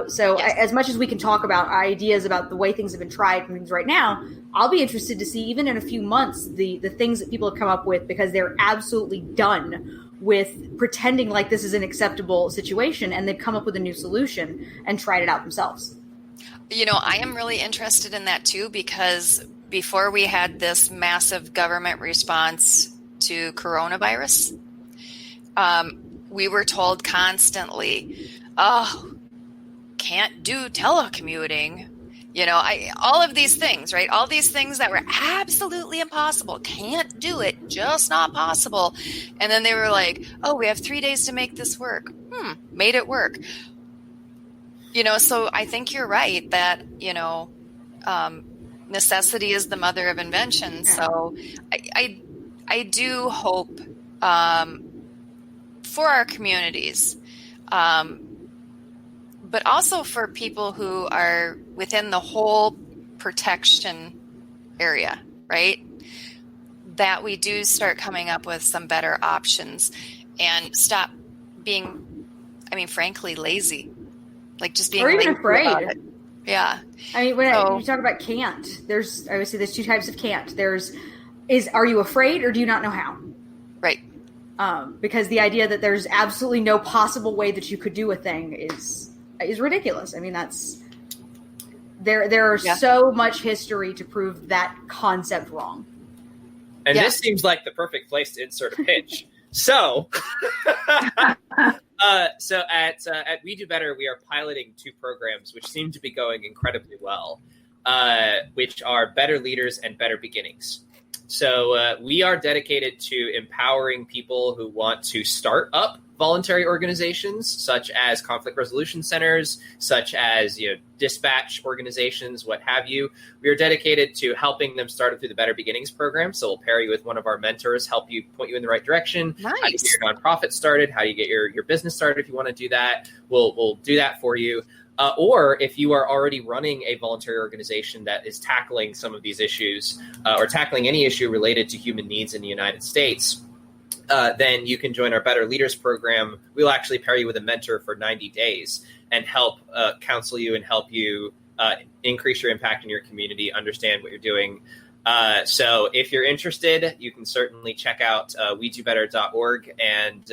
So as much as we can talk about ideas about the way things have been tried and things right now, I'll be interested to see even in a few months the things that people have come up with, because they're absolutely done with pretending like this is an acceptable situation and they've come up with a new solution and tried it out themselves. I am really interested in that too, because before we had this massive government response to coronavirus, we were told constantly, can't do telecommuting, all of these things, right? All these things that were absolutely impossible. Can't do it, just not possible. And then they were like, we have 3 days to make this work. Made it work. So I think you're right that, necessity is the mother of invention. So I do hope for our communities, but also for people who are within the whole protection area, right? That we do start coming up with some better options and stop being, frankly, lazy. Like just being or even lazy afraid. About it. Yeah. When you talk about can't, there's 2 types of can't. Are you afraid or do you not know how? Right. Because the idea that there's absolutely no possible way that you could do a thing is ridiculous. That's there are so much history to prove that concept wrong. And this seems like the perfect place to insert a pitch. So at We Do Better, we are piloting 2 programs which seem to be going incredibly well. which are Better Leaders and Better Beginnings. So we are dedicated to empowering people who want to start up voluntary organizations, such as conflict resolution centers, such as dispatch organizations, what have you. We are dedicated to helping them start it through the Better Beginnings program. So we'll pair you with one of our mentors, help you point you in the right direction. Nice. How do you get your nonprofit started? How do you get your business started if you want to do that? We'll do that for you. Or if you are already running a voluntary organization that is tackling some of these issues or tackling any issue related to human needs in the United States, then you can join our Better Leaders program. We'll actually pair you with a mentor for 90 days and help counsel you and help you increase your impact in your community, understand what you're doing. So if you're interested, you can certainly check out wedobetter.org. And,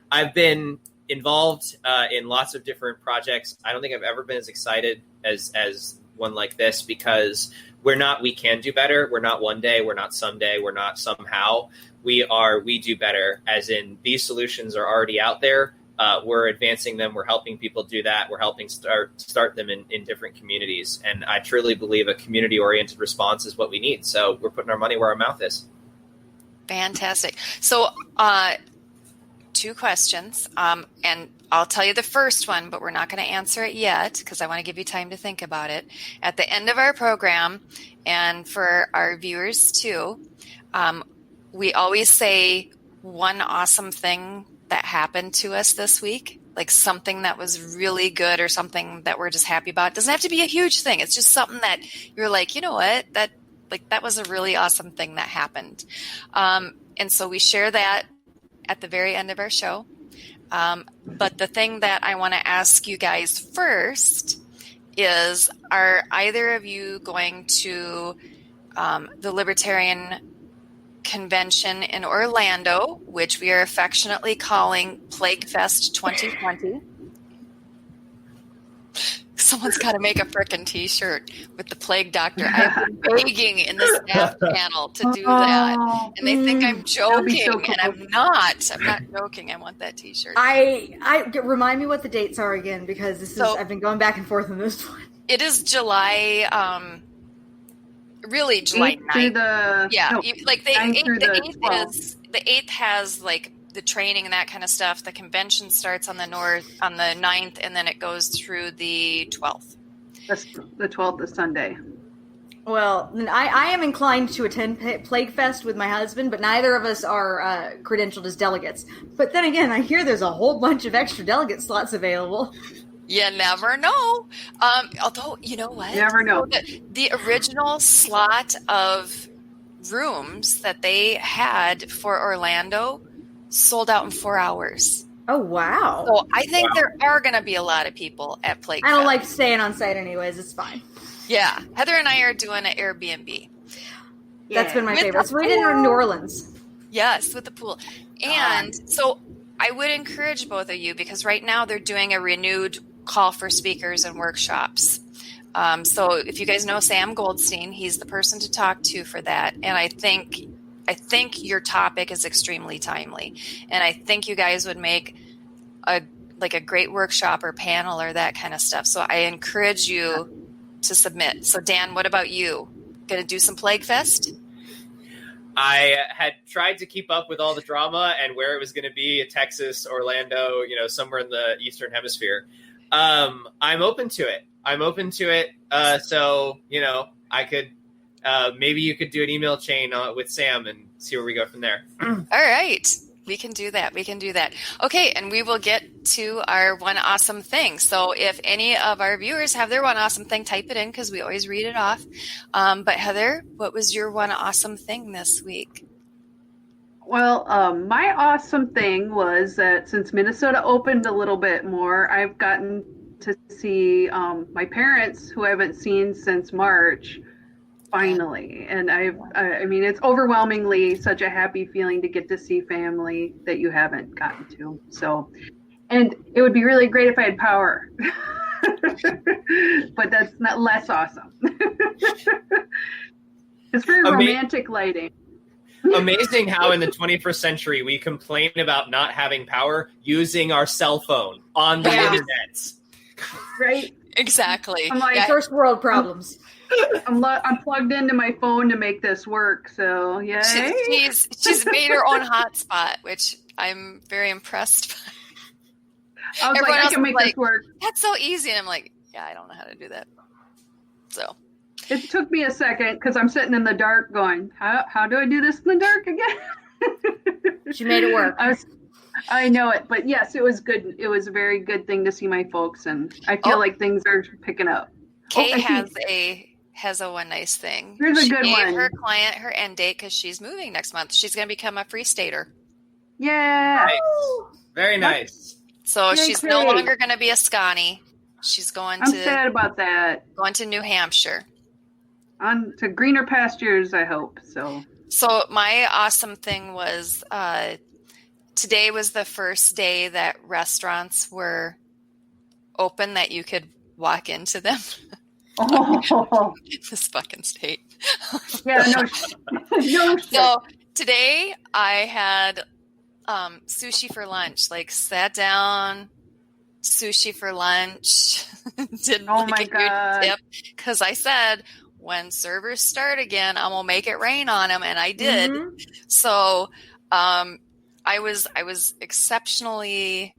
I've been involved in lots of different projects. I don't think I've ever been as excited as one like this, because we can do better. We're not one day, we're not someday, we're not somehow. We do better, as in these solutions are already out there. We're advancing them. We're helping people do that. We're helping start them in different communities. And I truly believe a community-oriented response is what we need. So we're putting our money where our mouth is. Fantastic. So 2 questions. And I'll tell you the first one, but we're not going to answer it yet because I want to give you time to think about it. At the end of our program, and for our viewers too, we always say one awesome thing that happened to us this week, like something that was really good or something that we're just happy about. It doesn't have to be a huge thing. It's just something that you're like, you know what, that was a really awesome thing that happened. And so we share that at the very end of our show. But the thing that I want to ask you guys first is, are either of you going to the Libertarian Convention in Orlando, which we are affectionately calling Plague Fest 2020? Someone's got to make a frickin' T-shirt with the Plague Doctor. I've been begging in the staff panel to do that, and they think I'm joking, so cool. And I'm not. I'm not joking. I want that T-shirt. I remind me what the dates are again, because I've been going back and forth on this one. It is July. Really, July 9th. The 8th has like the training and that kind of stuff. The convention starts on the 9th, and then it goes through the 12th. That's the 12th is Sunday. Well, I am inclined to attend Plague Fest with my husband, but neither of us are credentialed as delegates. But then again, I hear there's a whole bunch of extra delegate slots available. You never know. Although, you know what? You never know. The original slot of rooms that they had for Orlando sold out in 4 hours. Oh, wow. So I think there are going to be a lot of people at Plague I don't Fest. like staying on site anyways. It's fine. Yeah. Heather and I are doing an Airbnb. Yeah. That's been my With favorite. So we did it in New Orleans. Yes, with the pool. And so I would encourage both of you, because right now they're doing a renewed call for speakers and workshops. So if you guys know Sam Goldstein, he's the person to talk to for that. And I think your topic is extremely timely. And I think you guys would make a great workshop or panel or that kind of stuff. So I encourage you to submit. So Dan, what about you? Going to do some Plague Fest? I had tried to keep up with all the drama and where it was going to be, Texas, Orlando, somewhere in the Eastern Hemisphere. I'm open to it. So, I could, maybe you could do an email chain with Sam and see where we go from there. All right. We can do that. Okay. And we will get to our one awesome thing. So if any of our viewers have their one awesome thing, type it in, because we always read it off. But Heather, what was your one awesome thing this week? Well, my awesome thing was that since Minnesota opened a little bit more, I've gotten to see my parents, who I haven't seen since March, finally. And I mean, it's overwhelmingly such a happy feeling to get to see family that you haven't gotten to. So, and it would be really great if I had power, but that's not less awesome. It's very romantic lighting. Amazing how in the 21st century we complain about not having power using our cell phone on the internet. Right? Exactly. I'm like, First world problems. I'm plugged into my phone to make this work. So yay! She's made her own hotspot, which I'm very impressed by. I was Everyone like, I else can is make like, this work. That's so easy. And I'm like, yeah, I don't know how to do that. So It took me a second because I'm sitting in the dark going, how do I do this in the dark again? She made it work. I know it, but yes, it was good. It was a very good thing to see my folks, and I feel like things are picking up. Kay has a one nice thing. Here's a she good gave one. her client her end date because she's moving next month. She's going to become a free stater. Yeah. Nice. Very nice. So Yay, she's Kay. no longer going to be a Scotty. She's going I'm sad about that. going to New Hampshire. On to greener pastures, I hope. So my awesome thing was today was the first day that restaurants were open that you could walk into them. oh This fucking state. yeah, no shit. So today I had sushi for lunch. Like sat down, sushi for lunch. Did Oh like my a God. huge tip because I said when servers start again, I'm gonna make it rain on them, and I did. Mhm. So I was exceptionally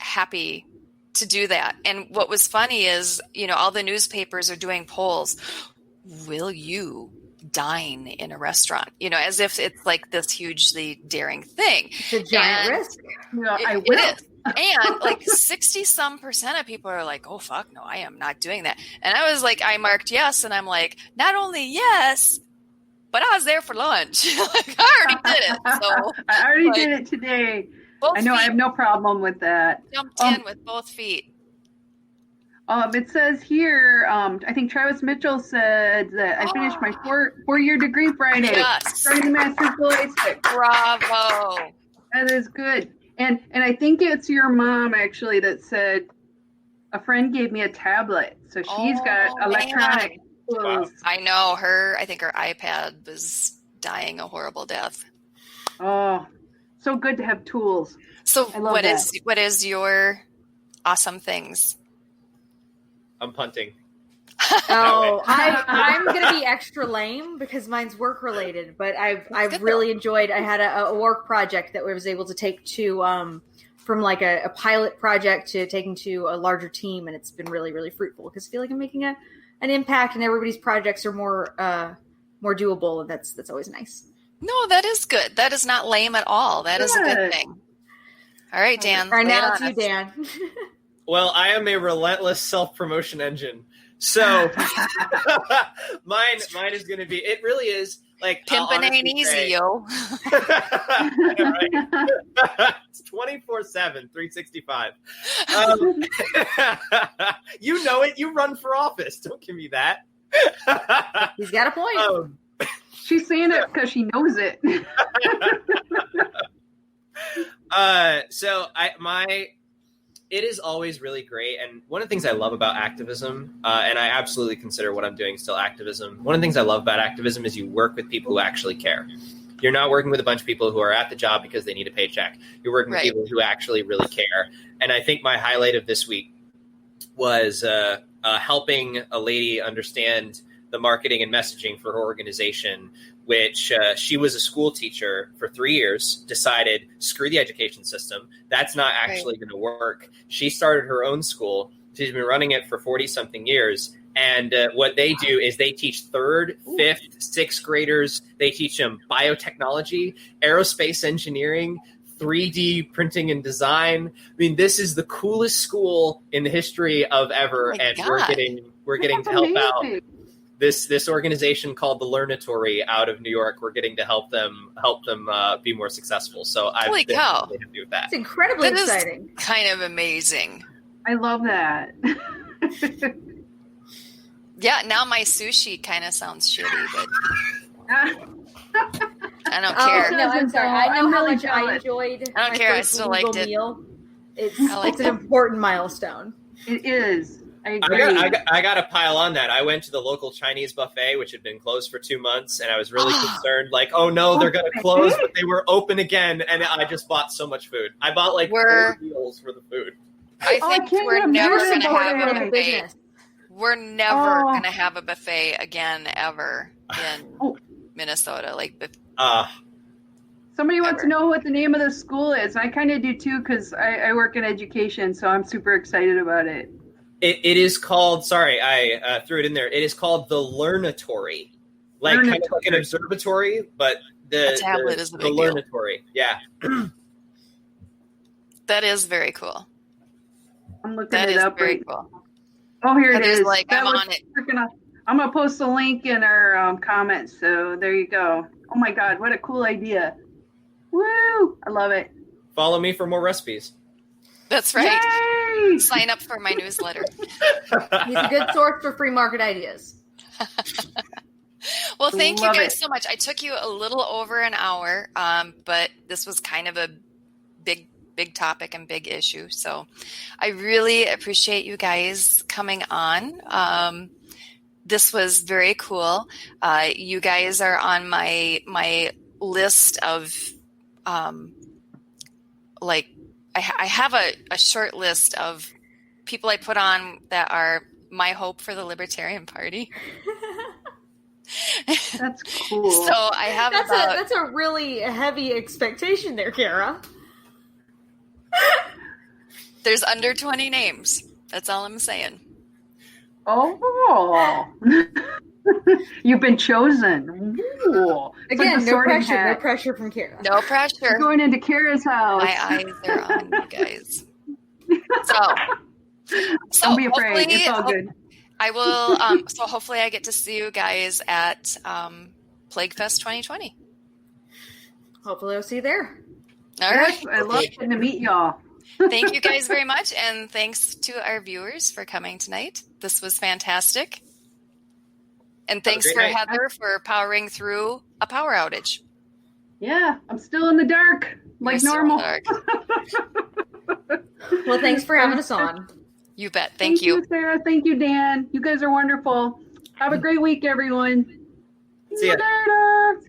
happy to do that. And what was funny is, all the newspapers are doing polls. Will you dine in a restaurant? As if it's like this hugely daring thing. It's a giant risk. Yeah, I It will. is. And like 60% of people are like, oh, fuck, no, I am not doing that. And I was like, I marked yes. And I'm like, not only yes, but I was there for lunch. Like, I already did it. So I already did it today. I know I have no problem with that. Jumped in with both feet. It says here, I think Travis Mitchell said that I finished my four-year degree Friday. Yes. Starting the master's July 6th. Bravo. That is good. And I think it's your mom actually that said a friend gave me a tablet, so she's got electronic tools. I know her. I think her iPad was dying a horrible death. Oh, so good to have tools. So I love that. what is your awesome things? I'm punting. Oh, I'm gonna be extra lame because mine's work related, but I've really enjoyed. I had a work project that I was able to take to from like a pilot project to taking to a larger team, and it's been really, really fruitful because I feel like I'm making an impact, and everybody's projects are more doable, and that's always nice. No, that is good. That is not lame at all. That is a good thing. All right, Dan. All right, lay it now on it's you, us. Dan. Well, I am a relentless self-promotion engine. So mine is going to be, it really is like Pimpin' ain't easy, yo. It's 24/7, 365. You know it. You run for office. Don't give me that. He's got a point. She's saying it because she knows it. It is always really great. And one of the things I love about activism, and I absolutely consider what I'm doing still activism. One of the things I love about activism is you work with people who actually care. You're not working with a bunch of people who are at the job because they need a paycheck. You're working with people who actually really care. And I think my highlight of this week was helping a lady understand the marketing and messaging for her organization, which she was a school teacher for 3 years, decided, screw the education system. That's not actually going to work. She started her own school. She's been running it for 40-something years. And what they do is they teach 3rd, 5th, 6th graders. They teach them biotechnology, aerospace engineering, 3D printing and design. I mean, this is the coolest school in the history of ever. And we're getting to help out. This organization called the Learnatory out of New York. We're getting to help them be more successful. So I'm really happy with that. It's incredibly exciting. Kind of amazing. I love that. Yeah, now my sushi kind of sounds shitty, but I don't Oh, care. no, I'm sorry. I know I'm how really much I jealous. enjoyed. I don't my care. I first still legal liked it. Meal. It's an important milestone. It is. I agree. I got to pile on that. I went to the local Chinese buffet, which had been closed for 2 months, and I was really concerned. Like, oh no, they're going to close, but they were open again, and I just bought so much food. I bought like 4 meals for the food. I think we're never going to have a buffet. we're never going to have a buffet again ever in Minnesota. Like, somebody wants to know what the name of the school is. I kind of do too, because I work in education, so I'm super excited about it. It is called, sorry, I threw it in there. It is called the Learnatory. Kind of like an observatory, but the tablet is the big Learnatory. Yeah. That is very cool. I'm looking it up. Very cool. Oh, here it is. Like, I'm on it. I'm going to post a link in our comments. So there you go. Oh my God, what a cool idea. Woo! I love it. Follow me for more recipes. That's right. Yay! Sign up for my newsletter. He's a good source for free market ideas. Well, thank you Love guys it. so much. I took you a little over an hour, but this was kind of a big topic and big issue. So I really appreciate you guys coming on. This was very cool. You guys are on my list of, I have a short list of people I put on that are my hope for the Libertarian Party. That's cool. So I have that's a really heavy expectation there, Kara. There's under 20 names. That's all I'm saying. Oh, you've been chosen. Ooh. Again, like no pressure. No pressure from Kara. No pressure. We're going into Kara's house. My eyes are on you guys. So don't be afraid. It's all good. I will. So hopefully, I get to see you guys at Plague Fest 2020. Hopefully, I'll see you there. All Yes, right. I love getting to meet y'all. Thank you guys very much, and thanks to our viewers for coming tonight. This was fantastic. And thanks for Heather for powering through a power outage. Yeah, I'm still in the dark, like normal. Well, thanks for having us on. You bet. Thank you, Sarah. Thank you, Dan. You guys are wonderful. Have a great week, everyone. See ya. Later.